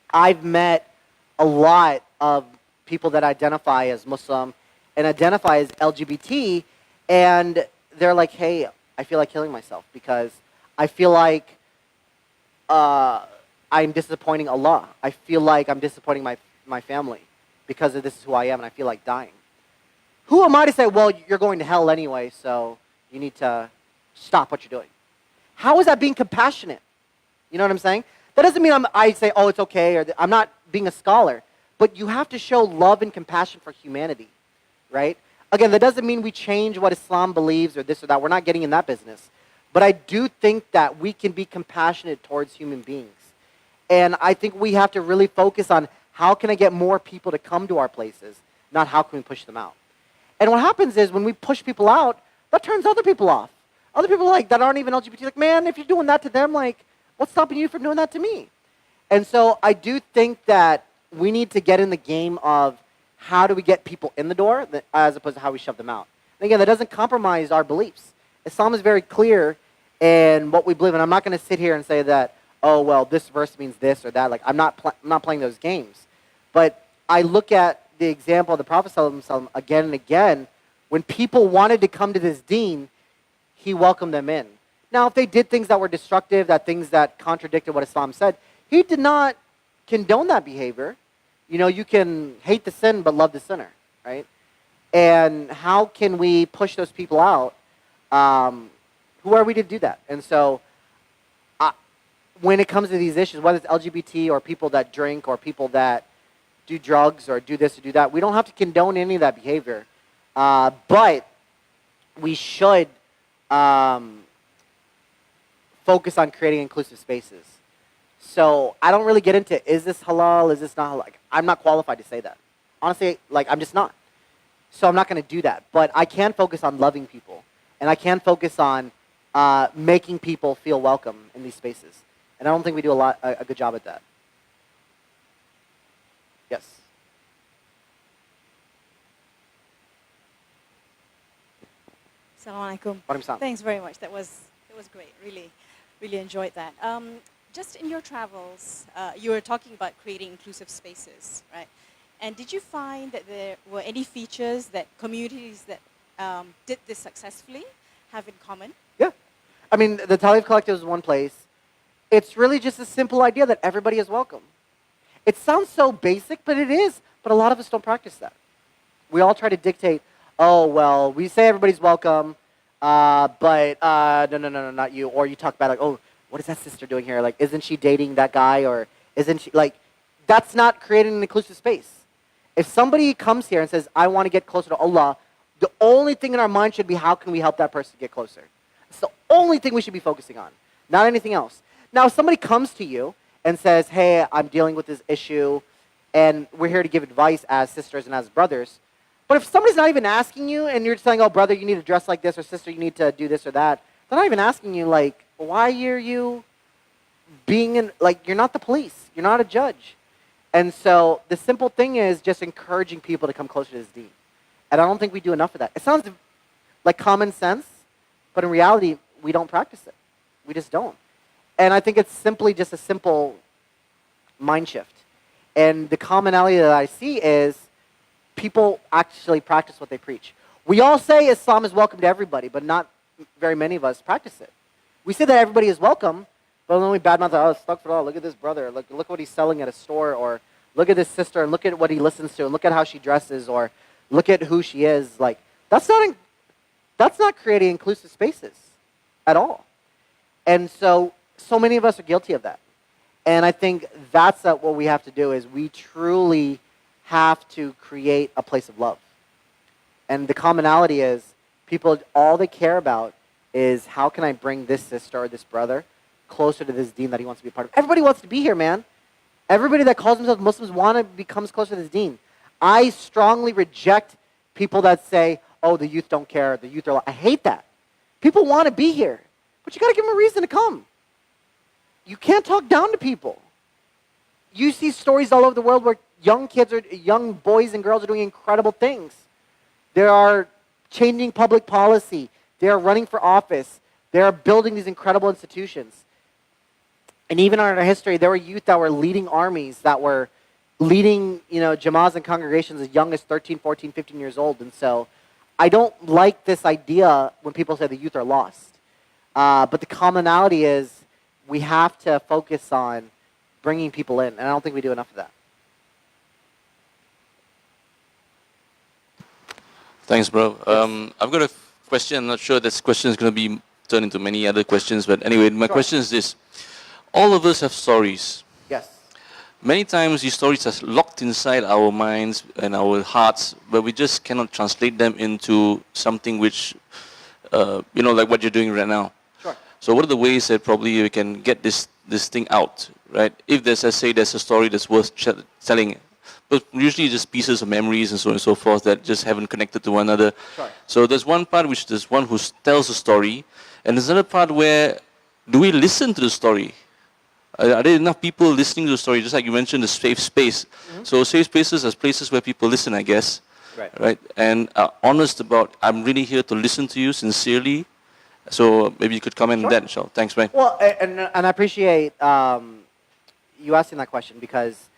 I've met a lot of people that identify as Muslim and identify as LGBT, and they're like, hey, I feel like killing myself because I feel like I'm disappointing Allah. I feel like I'm disappointing my family because of this is who I am, and I feel like dying. Who am I to say, well, you're going to hell anyway, so you need to stop what you're doing? How is that being compassionate? You know what I'm saying? That doesn't mean I say, oh, it's okay, or I'm not being a scholar. But you have to show love and compassion for humanity, right? Again, that doesn't mean we change what Islam believes or this or that. We're not getting in that business. But I do think that we can be compassionate towards human beings. And I think we have to really focus on how can I get more people to come to our places, not how can we push them out. And what happens is when we push people out, that turns other people off. Other people that aren't even LGBT, like, man, if you're doing that to them, like, what's stopping you from doing that to me? And so I do think that we need to get in the game of how do we get people in the door as opposed to how we shove them out. And again, that doesn't compromise our beliefs. Islam is very clear in what we believe, and I'm not going to sit here and say that, oh, well, this verse means this or that. Like, I'm not playing those games. But I look at the example of the Prophet ﷺ again and again. When people wanted to come to this deen, he welcomed them in. Now, if they did things that were destructive, things that contradicted what Islam said, he did not condone that behavior. You know, you can hate the sin but love the sinner, right? And how can we push those people out? Who are we to do that? And so when it comes to these issues, whether it's LGBT or people that drink or people that do drugs or do this or do that, we don't have to condone any of that behavior. But we should focus on creating inclusive spaces. So I don't really get into, is this halal, is this not halal? Like, I'm not qualified to say that. Honestly, I'm just not. So I'm not going to do that. But I can focus on loving people. And I can focus on making people feel welcome in these spaces. And I don't think we do a good job at that. Yes. Assalamualaikum. Waalaikumsalam. Thanks very much. That was great. Really enjoyed that. Just in your travels, you were talking about creating inclusive spaces, right? And did you find that there were any features that communities that did this successfully have in common? Yeah. I mean, the Talib Collective is one place. It's really just a simple idea that everybody is welcome. It sounds so basic, but it is. But a lot of us don't practice that. We all try to dictate, oh, well, we say everybody's welcome, but no, not you. Or you talk about, like, oh, what is that sister doing here? Like, isn't she dating that guy? Or isn't she, like, that's not creating an inclusive space. If somebody comes here and says, I want to get closer to Allah, the only thing in our mind should be, how can we help that person get closer? It's the only thing we should be focusing on, not anything else. Now, if somebody comes to you and says, hey, I'm dealing with this issue, and we're here to give advice as sisters and as brothers, but if somebody's not even asking you, and you're just saying, oh, brother, you need to dress like this, or sister, you need to do this or that, they're not even asking you, like, why are you being in, like, you're not the police. You're not a judge. And so the simple thing is just encouraging people to come closer to this deen. And I don't think we do enough of that. It sounds like common sense, but in reality, we don't practice it. We just don't. And I think it's simply just a simple mind shift. And the commonality that I see is people actually practice what they preach. We all say Islam is welcome to everybody, but not very many of us practice it. We say that everybody is welcome, but then we badmouth, oh, astaghfirullah, look at this brother, look what he's selling at a store, or look at this sister, and look at what he listens to, and look at how she dresses, or look at who she is. Like, that's not creating inclusive spaces at all. And so many of us are guilty of that. And I think that's what we have to do is we truly have to create a place of love. And the commonality is people, all they care about is how can I bring this sister or this brother closer to this deen that he wants to be a part of. Everybody wants to be here, man. Everybody that calls themselves Muslims want to become closer to this deen. I strongly reject people that say, oh, the youth don't care, the youth are... I hate that. People want to be here, but you got to give them a reason to come. You can't talk down to people. You see stories all over the world where young boys and girls are doing incredible things. They are changing public policy. They are running for office. They are building these incredible institutions. And even in our history, there were youth that were leading armies, that were leading, jama'ahs and congregations as young as 13, 14, 15 years old. And so I don't like this idea when people say the youth are lost. But the commonality is we have to focus on bringing people in. And I don't think we do enough of that. Thanks, bro. I've got a question. I'm not sure this question is going to be turned into many other questions. But anyway, my question is this. All of us have stories. Yes. Many times these stories are locked inside our minds and our hearts, but we just cannot translate them into something which, like what you're doing right now. Sure. So what are the ways that probably we can get this thing out, right? If there's a story that's worth telling, but usually just pieces of memories and so on and so forth that just haven't connected to one another. Sure. So there's one part which there's one who tells a story, and there's another part where do we listen to the story? Are there enough people listening to the story? Just like you mentioned, the safe space. Mm-hmm. So safe spaces are places where people listen, I guess. Right? And are honest about, I'm really here to listen to you sincerely. So maybe you could comment on that, inshallah. Thanks, man. Well, and I appreciate you asking that question because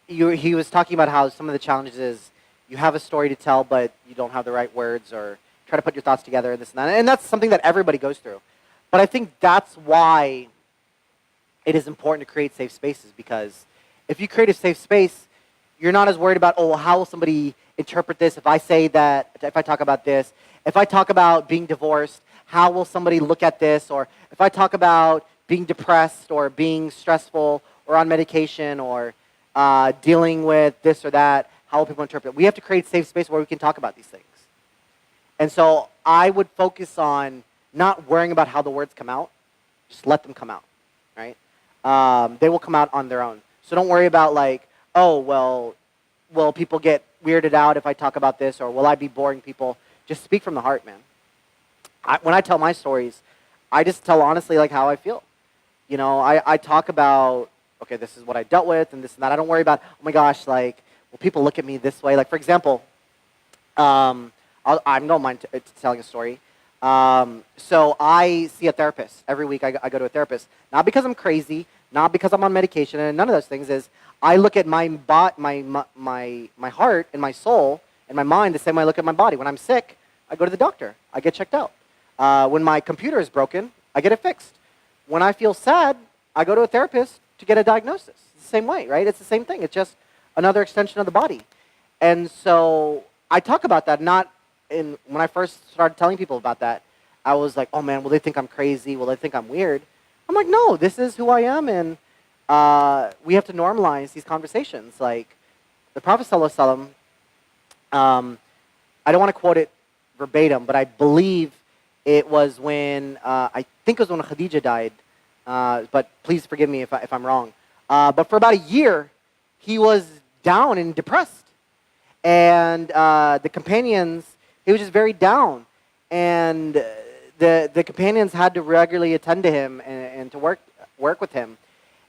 he was talking about how some of the challenges is you have a story to tell, but you don't have the right words or try to put your thoughts together and this and that. And that's something that everybody goes through. But I think that's why it is important to create safe spaces, because if you create a safe space, you're not as worried about, oh, how will somebody interpret this if I say that, if I talk about this, if I talk about being divorced, how will somebody look at this, or if I talk about being depressed or being stressful or on medication or dealing with this or that, how will people interpret it? We have to create a safe space where we can talk about these things. And so I would focus on not worrying about how the words come out, just let them come out, right? They will come out on their own. So don't worry about like, oh, well, will people get weirded out if I talk about this, or will I be boring people? Just speak from the heart, man. When I tell my stories, I just tell honestly like how I feel. I talk about, okay, this is what I dealt with and this and that. I don't worry about, oh my gosh, like, will people look at me this way? Like, for example, I don't mind telling a story. So I see a therapist. Every week I go to a therapist. Not because I'm crazy, not because I'm on medication, and none of those things. Is I look at my heart and my soul and my mind the same way I look at my body. When I'm sick, I go to the doctor. I get checked out. When my computer is broken, I get it fixed. When I feel sad, I go to a therapist to get a diagnosis. It's the same way, right? It's the same thing. It's just another extension of the body. And so I talk about that when I first started telling people about that, I was like, oh man, will they think I'm crazy? Will they think I'm weird? I'm like, no, this is who I am, and we have to normalize these conversations. Like the Prophet ﷺ, I don't want to quote it verbatim, but I believe it was when, I think it was when Khadija died, but please forgive me if I'm wrong. But for about a year, he was down and depressed. And the companions, he was just very down. And the companions had to regularly attend to him and to work with him.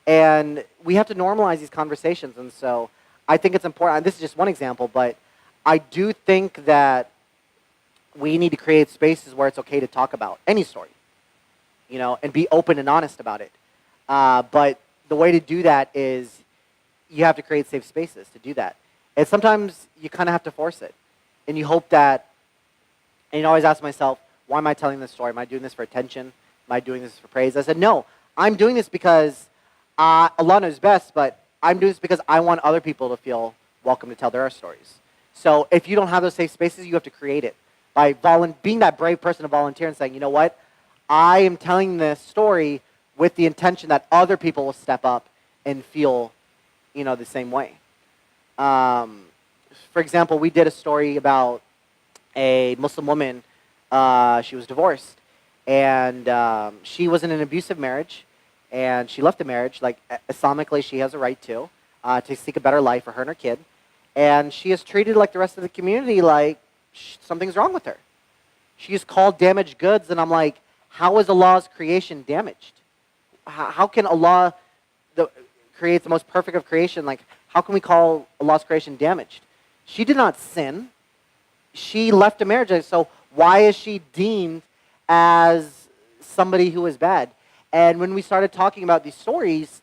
And we have to normalize these conversations. And so I think it's important. And this is just one example, but I do think that we need to create spaces where it's okay to talk about any story. and be open and honest about it. But the way to do that is you have to create safe spaces to do that. And sometimes you kind of have to force it. And you hope that, and you always ask myself, why am I telling this story? Am I doing this for attention? Am I doing this for praise? I said, no, I'm doing this because Allah knows best, but I'm doing this because I want other people to feel welcome to tell their stories. So if you don't have those safe spaces, you have to create it by being that brave person to volunteer and saying, you know what, I am telling this story with the intention that other people will step up and feel, the same way. For example, we did a story about a Muslim woman. She was divorced, and she was in an abusive marriage, and she left the marriage. Like, Islamically, she has a right to seek a better life for her and her kid. And she is treated like the rest of the community, like something's wrong with her. She is called damaged goods, and I'm like, how is Allah's creation damaged? How can Allah create the most perfect of creation? Like, how can we call Allah's creation damaged? She did not sin. She left a marriage, so why is she deemed as somebody who is bad? And when we started talking about these stories,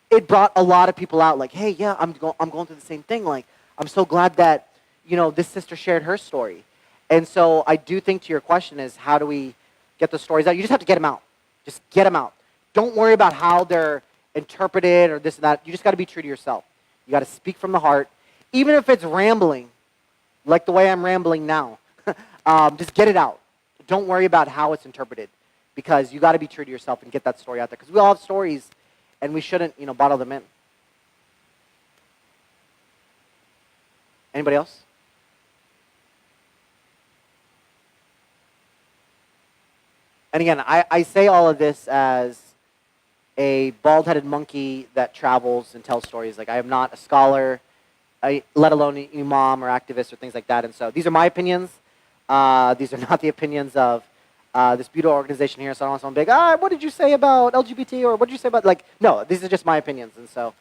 it brought a lot of people out, like, hey, yeah, I'm going through the same thing. Like, I'm so glad that, this sister shared her story. And so I do think, to your question, is how do we get the stories out? You just have to get them out. Just get them out. Don't worry about how they're interpreted or this and that. You just got to be true to yourself. You got to speak from the heart. Even if it's rambling, like the way I'm rambling now, just get it out. Don't worry about how it's interpreted, because you got to be true to yourself and get that story out there. Because we all have stories, and we shouldn't, bottle them in. Anybody else? And again, I say all of this as a bald-headed monkey that travels and tells stories. Like, I am not a scholar, let alone an imam or activist or things like that. And so these are my opinions. These are not the opinions of this beautiful organization here. So I don't want someone big, what did you say about LGBT, or what did you say about, no, these are just my opinions. And so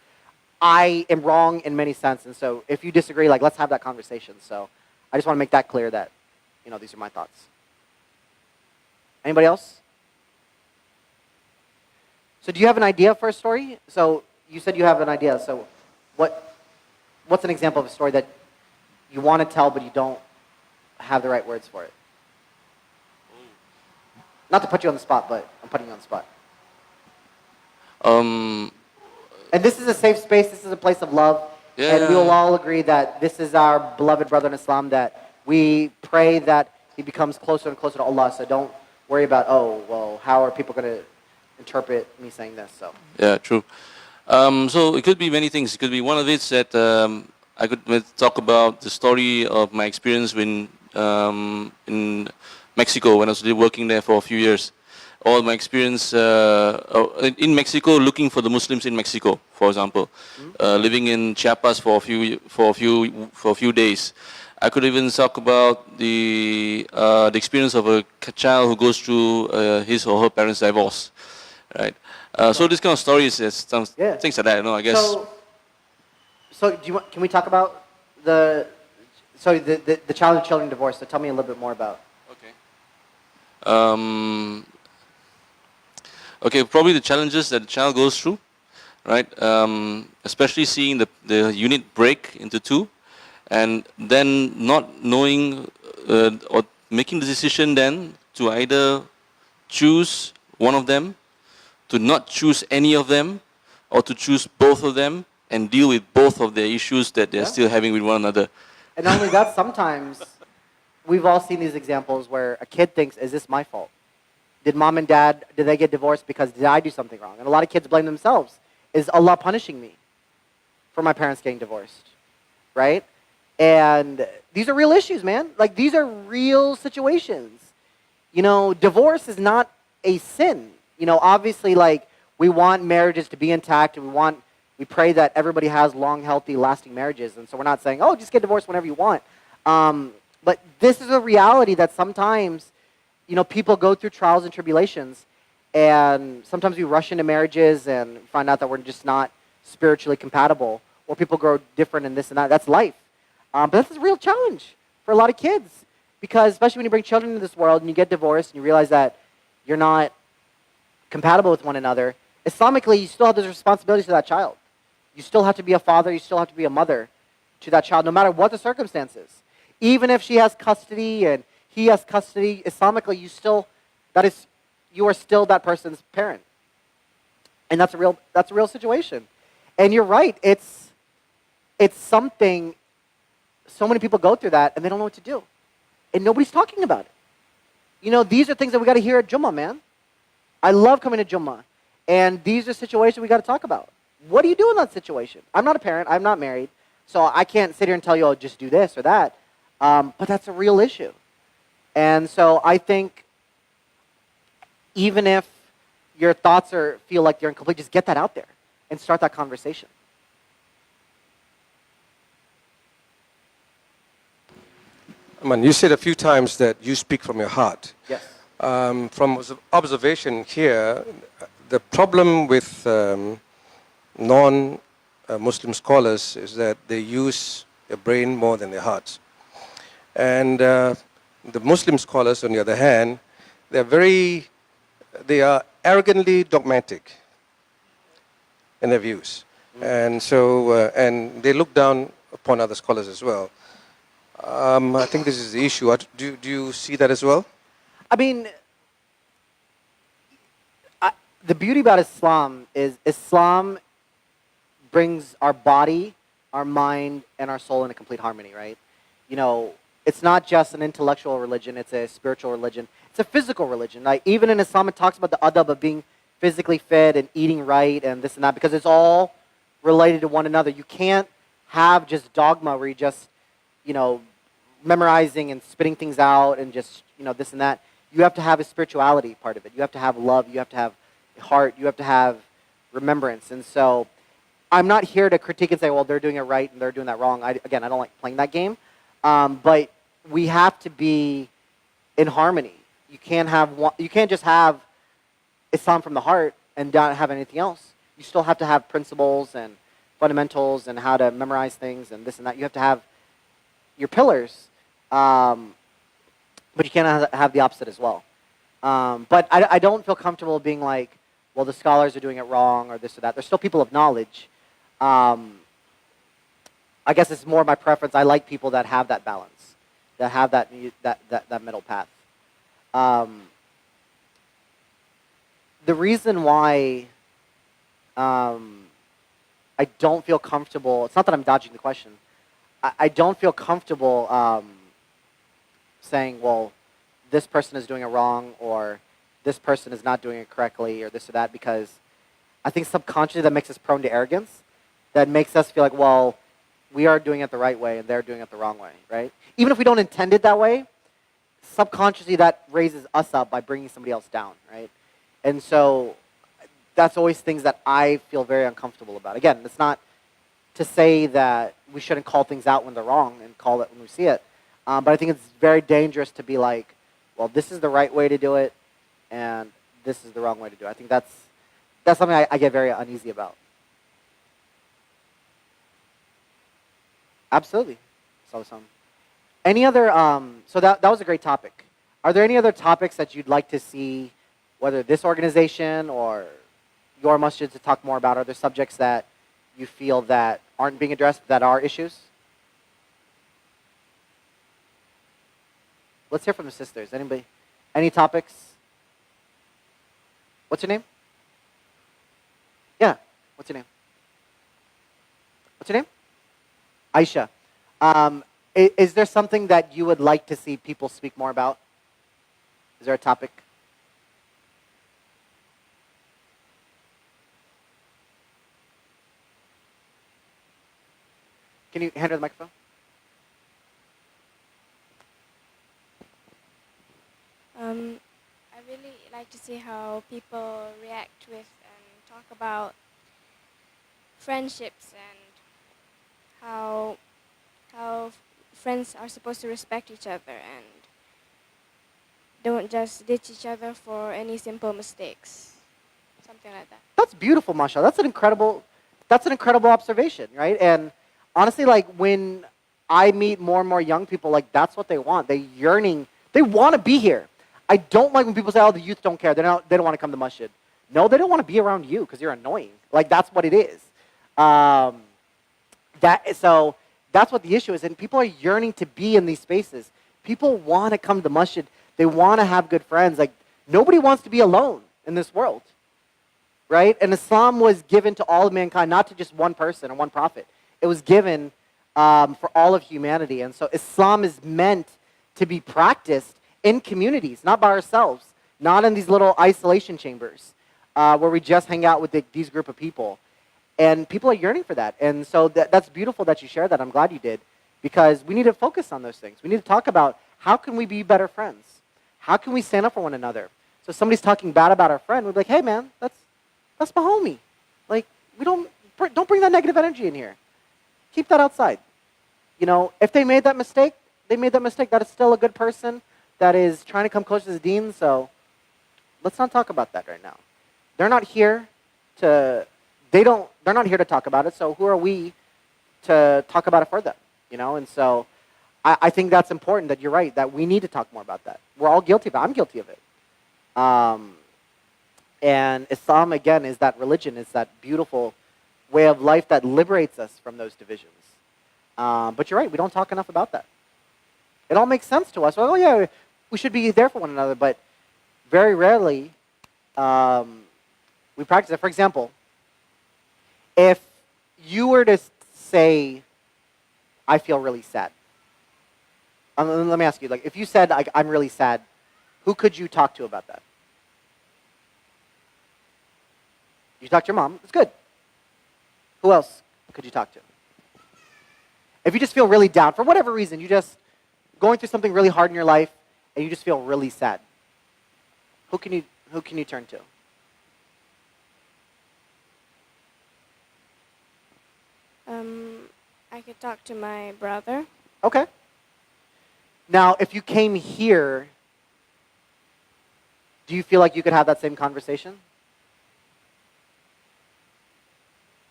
I am wrong in many sense. And so if you disagree, let's have that conversation. So I just want to make that clear that, these are my thoughts. Anybody else? So do you have an idea for a story? So you said you have an idea. So what's an example of a story that you want to tell but you don't have the right words for it? Not to put you on the spot, but I'm putting you on the spot. And this is a safe space. This is a place of love. Yeah. And we will all agree that this is our beloved brother in Islam, that we pray that he becomes closer and closer to Allah. So don't worry about, how are people going to interpret me saying this? So Yeah, true. So it could be many things. It could be one of it that I could talk about the story of my experience in Mexico when I was working there for a few years. All my experience in Mexico, looking for the Muslims in Mexico, for example, living in Chiapas for a few days. I could even talk about the experience of a child who goes through his or her parents' divorce, right? So this kind of stories, things like that. I guess. So can we talk about the child and children divorce? So tell me a little bit more about. Okay. Okay, probably the challenges that the child goes through, right? Especially seeing the unit break into two, and then not knowing or making the decision then to either choose one of them, to not choose any of them, or to choose both of them and deal with both of the issues that they're still having with one another. And not only that, sometimes we've all seen these examples where a kid thinks, is this my fault? Did mom and dad, did they get divorced because did I do something wrong? And a lot of kids blame themselves. Is Allah punishing me for my parents getting divorced? Right? And these are real issues, man. These are real situations. Divorce is not a sin. Obviously, we want marriages to be intact, and we pray that everybody has long, healthy, lasting marriages. And so we're not saying, just get divorced whenever you want. But this is a reality that sometimes, people go through trials and tribulations, and sometimes we rush into marriages and find out that we're just not spiritually compatible, or people grow different and this and that. That's life. But that's a real challenge for a lot of kids, because especially when you bring children into this world and you get divorced and you realize that you're not compatible with one another, Islamically, you still have those responsibilities to that child. You still have to be a father, you still have to be a mother to that child, no matter what the circumstances. Even if she has custody and he has custody, Islamically, you are still that person's parent. And that's a real situation. And you're right, it's something, so many people go through that and they don't know what to do. And nobody's talking about it. You know, these are things that we got to hear at Jummah, man. I love coming to Jummah. And these are situations we got to talk about. What do you do in that situation? I'm not a parent, I'm not married, so I can't sit here and tell you, oh, just do this or that. But that's a real issue. And so I think even if your thoughts feel like they're incomplete, just get that out there and start that conversation. Aman, you said a few times that you speak from your heart. Yes. From observation here, the problem with non-Muslim scholars is that they use their brain more than their hearts. And the Muslim scholars, on the other hand, they are arrogantly dogmatic in their views. And so, and they look down upon other scholars as well. I think this is the issue. Do you see that as well? I mean, the beauty about Islam is Islam brings our body, our mind, and our soul into complete harmony, right? You know, it's not just an intellectual religion, it's a spiritual religion. It's a physical religion. Like, even in Islam, it talks about the adab of being physically fit and eating right and this and that, because it's all related to one another. You can't have just dogma where you just, you know, memorizing and spitting things out and just, you know, this and that. You have to have a spirituality part of it. You have to have love. You have to have heart. You have to have remembrance. And so I'm not here to critique and say, well, they're doing it right and they're doing that wrong. Again, I don't like playing that game. But we have to be in harmony. You can't just have Islam from the heart and not have anything else. You still have to have principles and fundamentals and how to memorize things and this and that. You have to have your pillars, but you can't have the opposite as well. But I don't feel comfortable being like, well, the scholars are doing it wrong or this or that. They're still people of knowledge. I guess it's more my preference. I like people that have that balance, that have that middle path. The reason why I don't feel comfortable, it's not that I'm dodging the question, I don't feel comfortable saying, well, this person is doing it wrong or this person is not doing it correctly or this or that, because I think subconsciously that makes us prone to arrogance. That makes us feel like, well, we are doing it the right way and they're doing it the wrong way, right? Even if we don't intend it that way, subconsciously that raises us up by bringing somebody else down, right? And so that's always things that I feel very uncomfortable about. Again, it's not to say that we shouldn't call things out when they're wrong and call it when we see it. But I think it's very dangerous to be like, well, this is the right way to do it and this is the wrong way to do it. I think that's something I get very uneasy about. Absolutely. So any other, so that was a great topic. Are there any other topics that you'd like to see, whether this organization or your masjid, to talk more about? Are there subjects that you feel that aren't being addressed, that are issues? Let's hear from the sisters. Anybody? Any topics? What's your name? Yeah. What's your name? What's your name? Aisha. Is there something that you would like to see people speak more about? Is there a topic? Can you hand her the microphone? I really like to see how people react with and talk about friendships and how friends are supposed to respect each other and don't just ditch each other for any simple mistakes. Something like that. That's beautiful, mashallah. That's an incredible observation, right? And honestly, like, when I meet more and more young people, like, that's what they want. They want to be here. I don't like when people say, oh, the youth don't care. They don't want to come to masjid. No, they don't want to be around you because you're annoying. Like, that's what it is. So that's what the issue is. And people are yearning to be in these spaces. People want to come to the masjid. They want to have good friends. Like, nobody wants to be alone in this world, right? And Islam was given to all of mankind, not to just one person or one prophet. It was given for all of humanity. And so Islam is meant to be practiced in communities, not by ourselves, not in these little isolation chambers where we just hang out with these group of people. And people are yearning for that. And so that's beautiful that you shared that. I'm glad you did, because we need to focus on those things. We need to talk about how can we be better friends? How can we stand up for one another? So if somebody's talking bad about our friend, we're like, hey man, that's my homie. Like, we don't bring that negative energy in here. Keep that outside. You know, if they made that mistake, they made that mistake. That is still a good person that is trying to come close to the deen. So let's not talk about that right now. They're not here to talk about it. So who are we to talk about it for them? You know, and so I think that's important, that you're right, that we need to talk more about that. We're all guilty of it. I'm guilty of it. And Islam, again, is that religion, is that beautiful way of life that liberates us from those divisions. But you're right, we don't talk enough about that. It all makes sense to us. Well, oh yeah, we should be there for one another, but very rarely we practice it. For example, if you were to say, I feel really sad. Let me ask you, like, if you said, like, I'm really sad, who could you talk to about that? You talk to your mom, it's good. Who else could you talk to? If you just feel really down, for whatever reason, you just going through something really hard in your life, and you just feel really sad, who can you turn to? I could talk to my brother. Okay. Now, if you came here, do you feel like you could have that same conversation?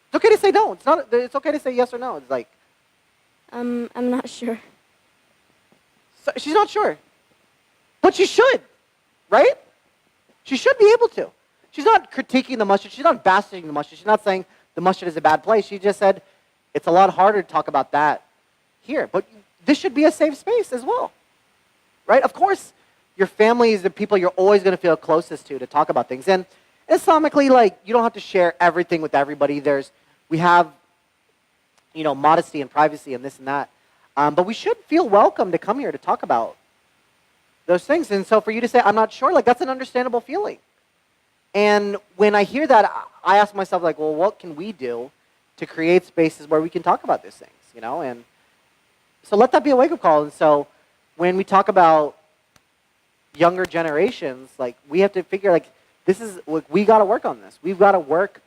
It's okay to say no. It's okay to say yes or no. It's like, I'm not sure. so she's not sure. But she should, right? She should be able to. She's not critiquing the masjid. She's not bashing the masjid. She's not saying the masjid is a bad place. She just said it's a lot harder to talk about that here. But this should be a safe space as well, right? Of course, your family is the people you're always going to feel closest to talk about things. And Islamically, like, you don't have to share everything with everybody. We have, you know, modesty and privacy and this and that. But we should feel welcome to come here to talk about those things. And so for you to say, I'm not sure, like, that's an understandable feeling. And when I hear that, I ask myself, like, well, what can we do to create spaces where we can talk about these things, you know? And so let that be a wake-up call. And so when we talk about younger generations, like, we have to figure, like, we got to work on this. We've got to work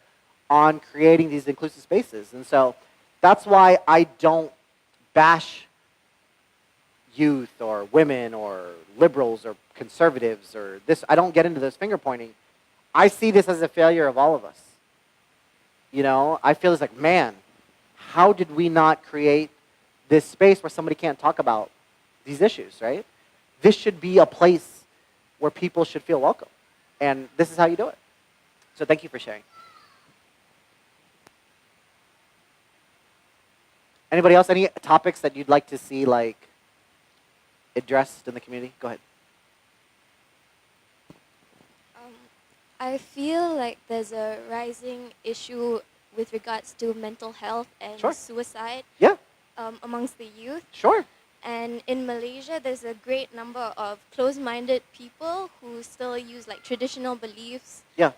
on creating these inclusive spaces. And so that's why I don't bash youth or women or liberals or conservatives or this. I don't get into this finger pointing. I see this as a failure of all of us. You know, I feel it's like, man, how did we not create this space where somebody can't talk about these issues, right? This should be a place where people should feel welcome. And this is how you do it. So thank you for sharing. Anybody else? Any topics that you'd like to see, like, addressed in the community? Go ahead. I feel like there's a rising issue with regards to mental health and Sure. suicide Yeah, amongst the youth. sure. And in Malaysia, there's a great number of closed-minded people who still use like traditional beliefs Yeah.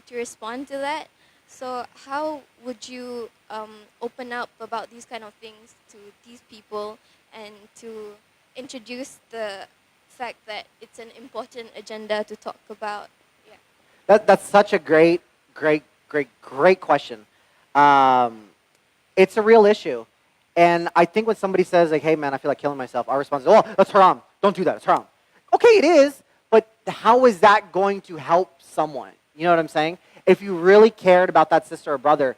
to respond to that. So how would you open up about these kind of things to these people and to introduce the fact that it's an important agenda to talk about? Yeah. That's such a great question. It's a real issue. And I think when somebody says, like, hey, man, I feel like killing myself, our response is, oh, that's haram. Don't do that. It's haram. Okay, it is. But how is that going to help someone? You know what I'm saying? If you really cared about that sister or brother,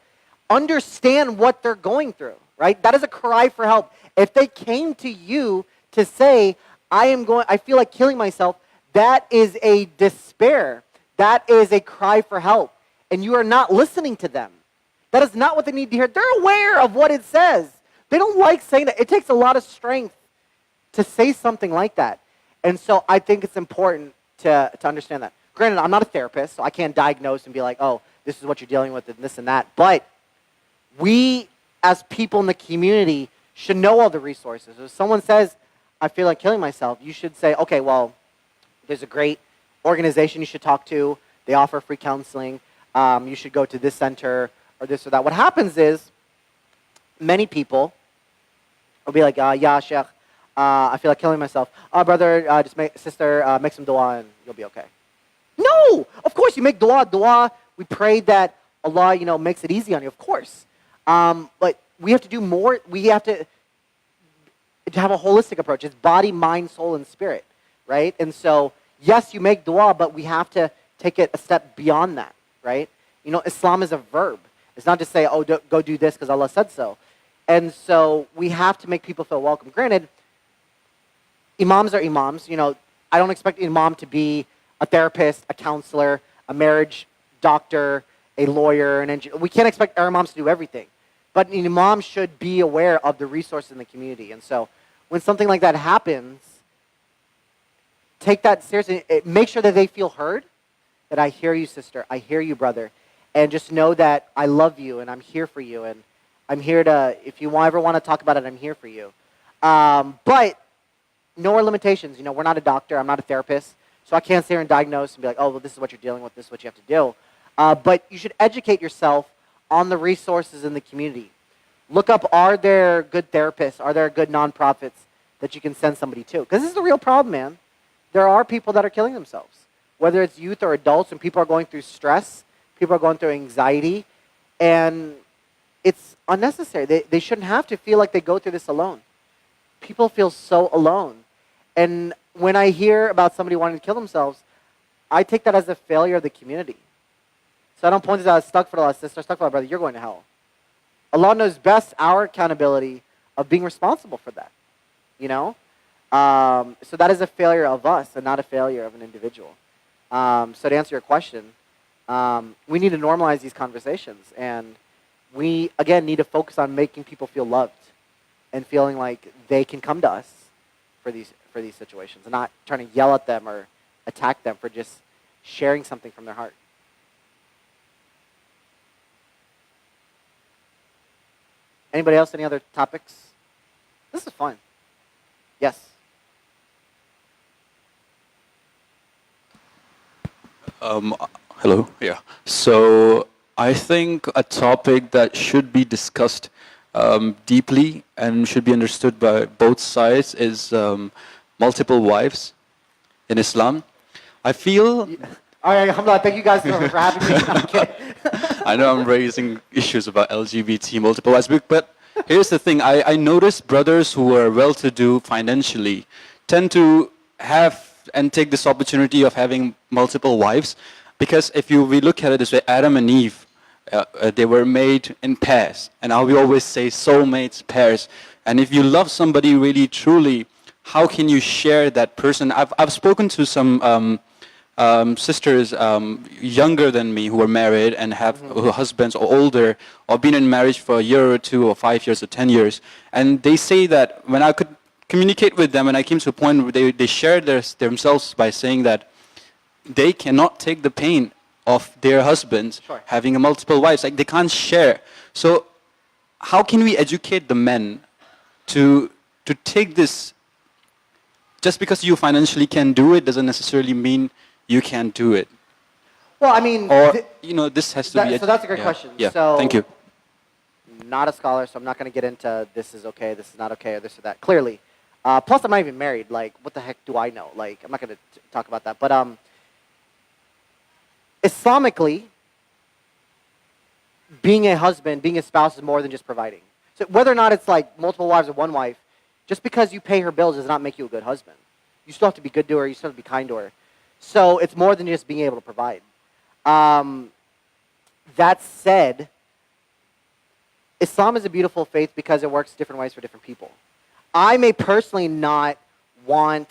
understand what they're going through, right? That is a cry for help. If they came to you to say, I feel like killing myself, that is a despair. That is a cry for help. And you are not listening to them. That is not what they need to hear. They're aware of what it says. They don't like saying that. It takes a lot of strength to say something like that. And so I think it's important to understand that. Granted, I'm not a therapist, so I can't diagnose and be like, oh, this is what you're dealing with and this and that. But we, as people in the community, should know all the resources. If someone says, I feel like killing myself, you should say, okay, well, there's a great organization you should talk to. They offer free counseling. You should go to this center or this or that. What happens is many people will be like, yeah, Sheikh, I feel like killing myself. Brother, sister, make some dua and you'll be okay. No! Of course, you make dua. Dua, we pray that Allah, makes it easy on you, of course. But we have to do more. We have to have a holistic approach. It's body, mind, soul, and spirit, right? And so, yes, you make dua, but we have to take it a step beyond that, right? Islam is a verb. It's not just say, oh, go do this because Allah said so. And so we have to make people feel welcome. Granted, imams are imams. I don't expect an imam to be a therapist, a counselor, a marriage doctor, a lawyer, an engineer. We can't expect our imams to do everything. But an imam should be aware of the resources in the community. And so when something like that happens, take that seriously. Make sure that they feel heard, that I hear you, sister, I hear you, brother. And just know that I love you and I'm here for you. And I'm here to, if you ever want to talk about it, I'm here for you. But know our limitations. We're not a doctor. I'm not a therapist. So I can't sit here and diagnose and be like, oh, well, this is what you're dealing with. This is what you have to do. But you should educate yourself on the resources in the community. Look up, are there good therapists? Are there good nonprofits that you can send somebody to? Because this is a real problem, man. There are people that are killing themselves. Whether it's youth or adults, and people are going through stress, people are going through anxiety, and it's unnecessary. They shouldn't have to feel like they go through this alone. People feel so alone. And when I hear about somebody wanting to kill themselves, I take that as a failure of the community. So I don't point this out as astaghfirullah, sister, astaghfirullah, brother, you're going to hell. Allah knows best our accountability of being responsible for that. So that is a failure of us and not a failure of an individual. So to answer your question, we need to normalize these conversations. And we, again, need to focus on making people feel loved and feeling like they can come to us for these situations and not trying to yell at them or attack them for just sharing something from their heart. Anybody else? Any other topics? This is fun. Yes. Hello. Yeah. So I think a topic that should be discussed deeply and should be understood by both sides is multiple wives in Islam. I feel. All right, alhamdulillah, thank you guys for having me. Okay. I know I'm raising issues about LGBT, multiple wives, but here's the thing. I notice brothers who are well-to-do financially tend to have and take this opportunity of having multiple wives, because if we look at it this way, Adam and Eve, they were made in pairs, and now we always say soulmates, pairs. And if you love somebody really truly, how can you share that person? I've spoken to some sisters younger than me who are married and have husbands or older or been in marriage for a year or 2 or 5 years or 10 years, and they say that when I could communicate with them, and I came to a point where they shared themselves by saying that they cannot take the pain of their husbands having a multiple wives. Like, they can't share. So how can we educate the men to take this? Just because you financially can do it doesn't necessarily mean you can't do it. Well, I mean, or this has to be. So that's a great question. Yeah. So, thank you. Not a scholar, so I'm not going to get into this is okay, this is not okay, or this or that. Clearly, plus I'm not even married. Like, what the heck do I know? Like, I'm not going to talk about that. But Islamically, being a husband, being a spouse is more than just providing. So whether or not it's like multiple wives or one wife, just because you pay her bills does not make you a good husband. You still have to be good to her. You still have to be kind to her. So it's more than just being able to provide. That said, Islam is a beautiful faith because it works different ways for different people. I may personally not want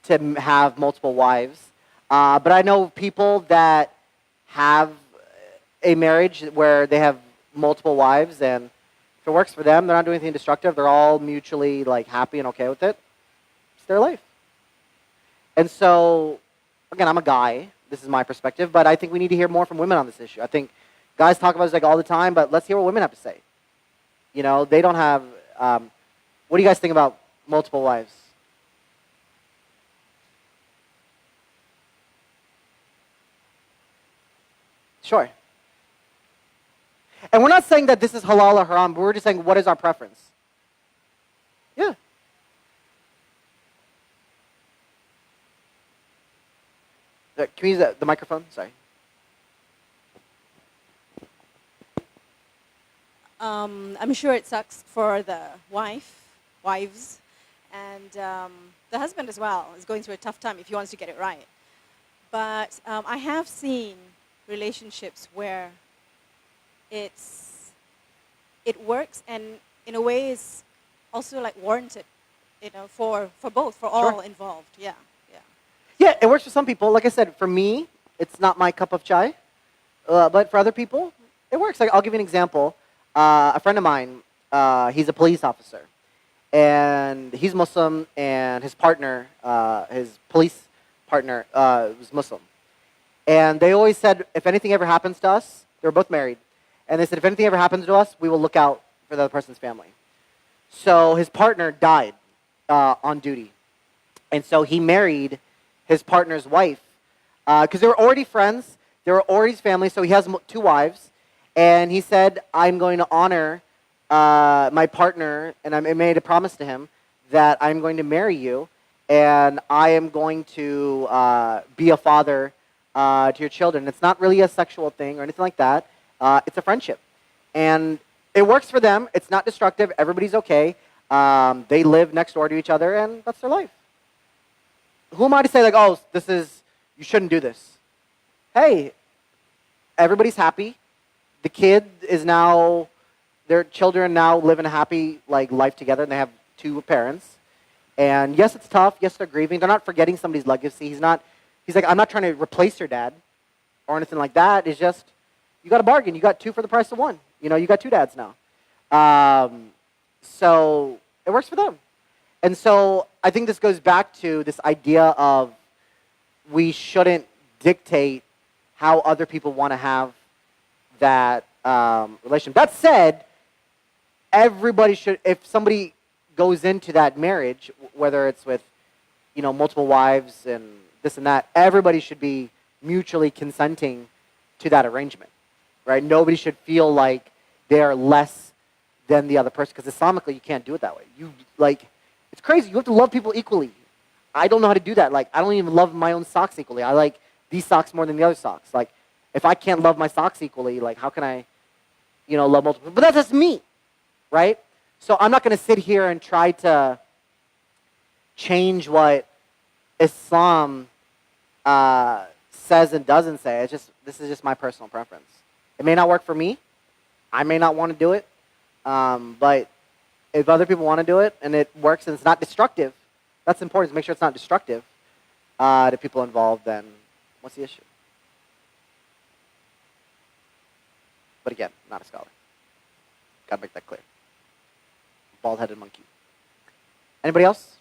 to have multiple wives. But I know people that have a marriage where they have multiple wives, and if it works for them, they're not doing anything destructive. They're all mutually like happy and okay with it. It's their life. And so, again, I'm a guy. This is my perspective, but I think we need to hear more from women on this issue. I think guys talk about this like all the time, but let's hear what women have to say. You know, they don't have. What do you guys think about multiple wives? Sure. And we're not saying that this is halal or haram, but we're just saying what is our preference. Yeah. Can we use the microphone? Sorry. I'm sure it sucks for the wives, and the husband as well is going through a tough time if he wants to get it right. But I have seen relationships where it works, and in a way is also like warranted, you know, for both, for all involved. Yeah. Yeah, it works for some people. Like I said, for me, it's not my cup of chai. But for other people, it works. Like, I'll give you an example. A friend of mine, he's a police officer. And he's Muslim, and his partner, his police partner, was Muslim. And they always said, if anything ever happens to us, they were both married. And they said, if anything ever happens to us, we will look out for the other person's family. So his partner died on duty. And so he married his partner's wife, because they were already friends, they were already his family, so he has 2 wives, and he said, I'm going to honor my partner, and I made a promise to him that I'm going to marry you, and I am going to be a father to your children. It's not really a sexual thing or anything like that. It's a friendship. And it works for them. It's not destructive. Everybody's okay. They live next door to each other, and that's their life. Who am I to say, like, oh, you shouldn't do this? Hey, everybody's happy. The kid is now, their children now live in a happy life together, and they have 2 parents. And yes, it's tough. Yes, they're grieving. They're not forgetting somebody's legacy. He's like, I'm not trying to replace your dad or anything like that. It's just, you got a bargain. You got 2 for the price of 1. You know, you got 2 dads now. So it works for them. And so I think this goes back to this idea of we shouldn't dictate how other people want to have that relationship. That said, everybody should, if somebody goes into that marriage, whether it's with, you know, multiple wives and this and that, everybody should be mutually consenting to that arrangement, right? Nobody should feel like they are less than the other person, because Islamically you can't do it that way. It's crazy. You have to love people equally. I don't know how to do that. Like, I don't even love my own socks equally. I like these socks more than the other socks. Like, if I can't love my socks equally, like, how can I, you know, love multiple? But that's just me, right? So I'm not going to sit here and try to change what Islam says and doesn't say. This is just my personal preference. It may not work for me. I may not want to do it. But if other people want to do it and it works and it's not destructive, that's important to make sure it's not destructive to people involved, then what's the issue? But again, not a scholar. Gotta make that clear. Bald-headed monkey. Anybody else?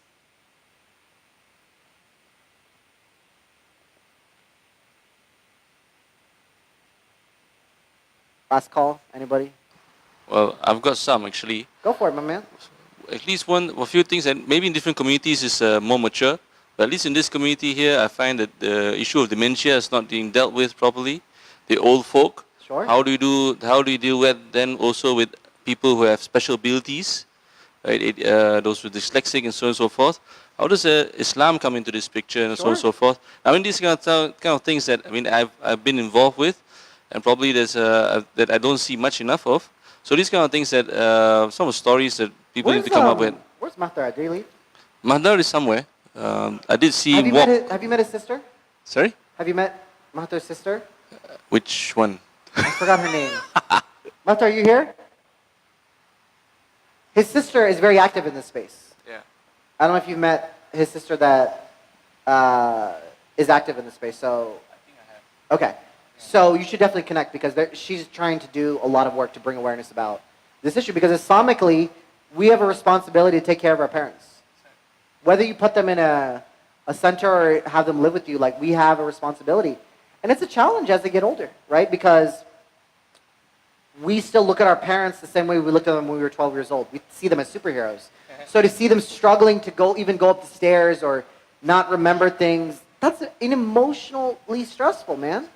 Last call, anybody? Well, I've got some actually. Go for it, my man. At least a few things, and maybe in different communities is more mature. But at least in this community here, I find that the issue of dementia is not being dealt with properly. The old folk. Sure. How do you deal with then also with people who have special abilities, right? Those with dyslexic and so on and so forth. How does Islam come into this picture and so on and so forth? I mean, these kind of things that I've been involved with, and probably there's that I don't see much enough of. So these kind of things that some of the stories that people need to come up with. Where's Mahtar? Did he leave? Mahtar is somewhere. I did see him walk. Have you met his sister? Sorry? Have you met Mahtar's sister? Which one? I forgot her name. Mahtar, are you here? His sister is very active in this space. Yeah. I don't know if you've met his sister that is active in the space. So, okay. So you should definitely connect because she's trying to do a lot of work to bring awareness about this issue. Because Islamically, we have a responsibility to take care of our parents. Whether you put them in a center or have them live with you, like we have a responsibility. And it's a challenge as they get older, right? Because we still look at our parents the same way we looked at them when we were 12 years old. We see them as superheroes. So to see them struggling to even go up the stairs or not remember things, that's emotionally stressful, man.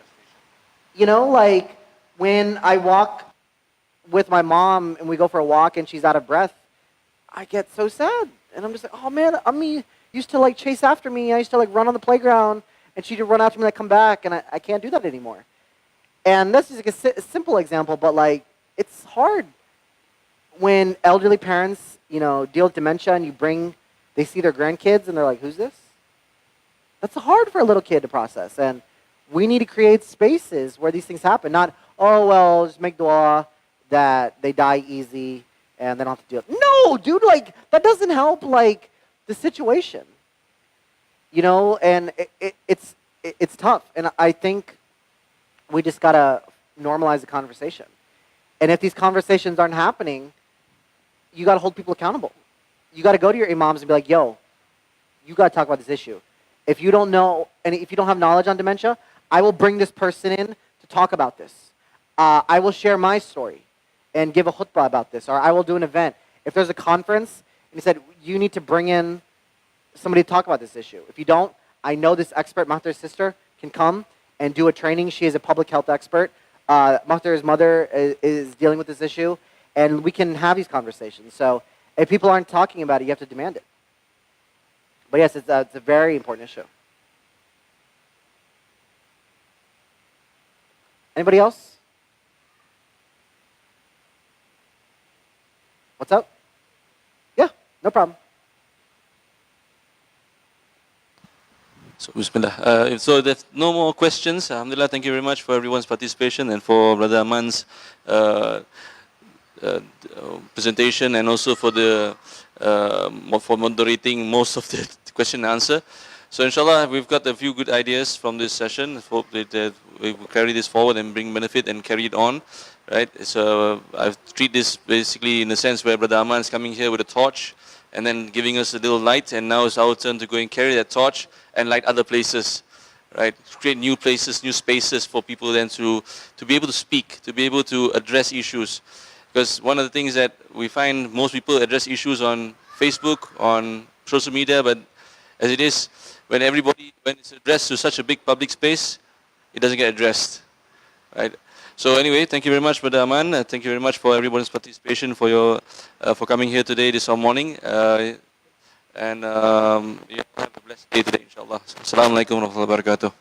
You know, like when I walk with my mom and we go for a walk and she's out of breath, I get so sad. And I'm just like, oh man, I used to like chase after me. I used to like run on the playground and she'd run after me and I'd come back and I can't do that anymore. And this is like a simple example, but like it's hard when elderly parents, you know, deal with dementia and they see their grandkids and they're like, who's this? That's hard for a little kid to process. And we need to create spaces where these things happen. Not, oh, well, just make dua that they die easy and they don't have to deal with it. No, dude, like, that doesn't help, like, the situation. You know, and it's tough. And I think we just got to normalize the conversation. And if these conversations aren't happening, you got to hold people accountable. You got to go to your imams and be like, yo, you got to talk about this issue. If you don't know, and if you don't have knowledge on dementia, I will bring this person in to talk about this. I will share my story and give a khutbah about this, or I will do an event. If there's a conference, and he said, you need to bring in somebody to talk about this issue. If you don't, I know this expert, Mahtar's sister, can come and do a training. She is a public health expert. Mahtar's mother is dealing with this issue, and we can have these conversations. So if people aren't talking about it, you have to demand it. But yes, it's a very important issue. Anybody else? What's up? Yeah, no problem. So, Bismillah. So there's no more questions. Alhamdulillah, thank you very much for everyone's participation and for Brother Aman's presentation and also for for moderating most of the question and answer. So inshallah, we've got a few good ideas from this session. Hope that we will carry this forward and bring benefit and carry it on. Right? So I treat this basically in the sense where Brother Aman is coming here with a torch and then giving us a little light, and now it's our turn to go and carry that torch and light other places. Right? Create new places, new spaces for people then to be able to speak, to be able to address issues. Because one of the things that we find, most people address issues on Facebook, on social media, but as it is, when it's addressed to such a big public space, it doesn't get addressed. Right? So anyway, thank you very much, Brother Aman. Thank you very much for everyone's participation, for coming here today, this morning. And you have a blessed day today, inshallah. Assalamu alaikum wa rahmatullahi wa barakatuh.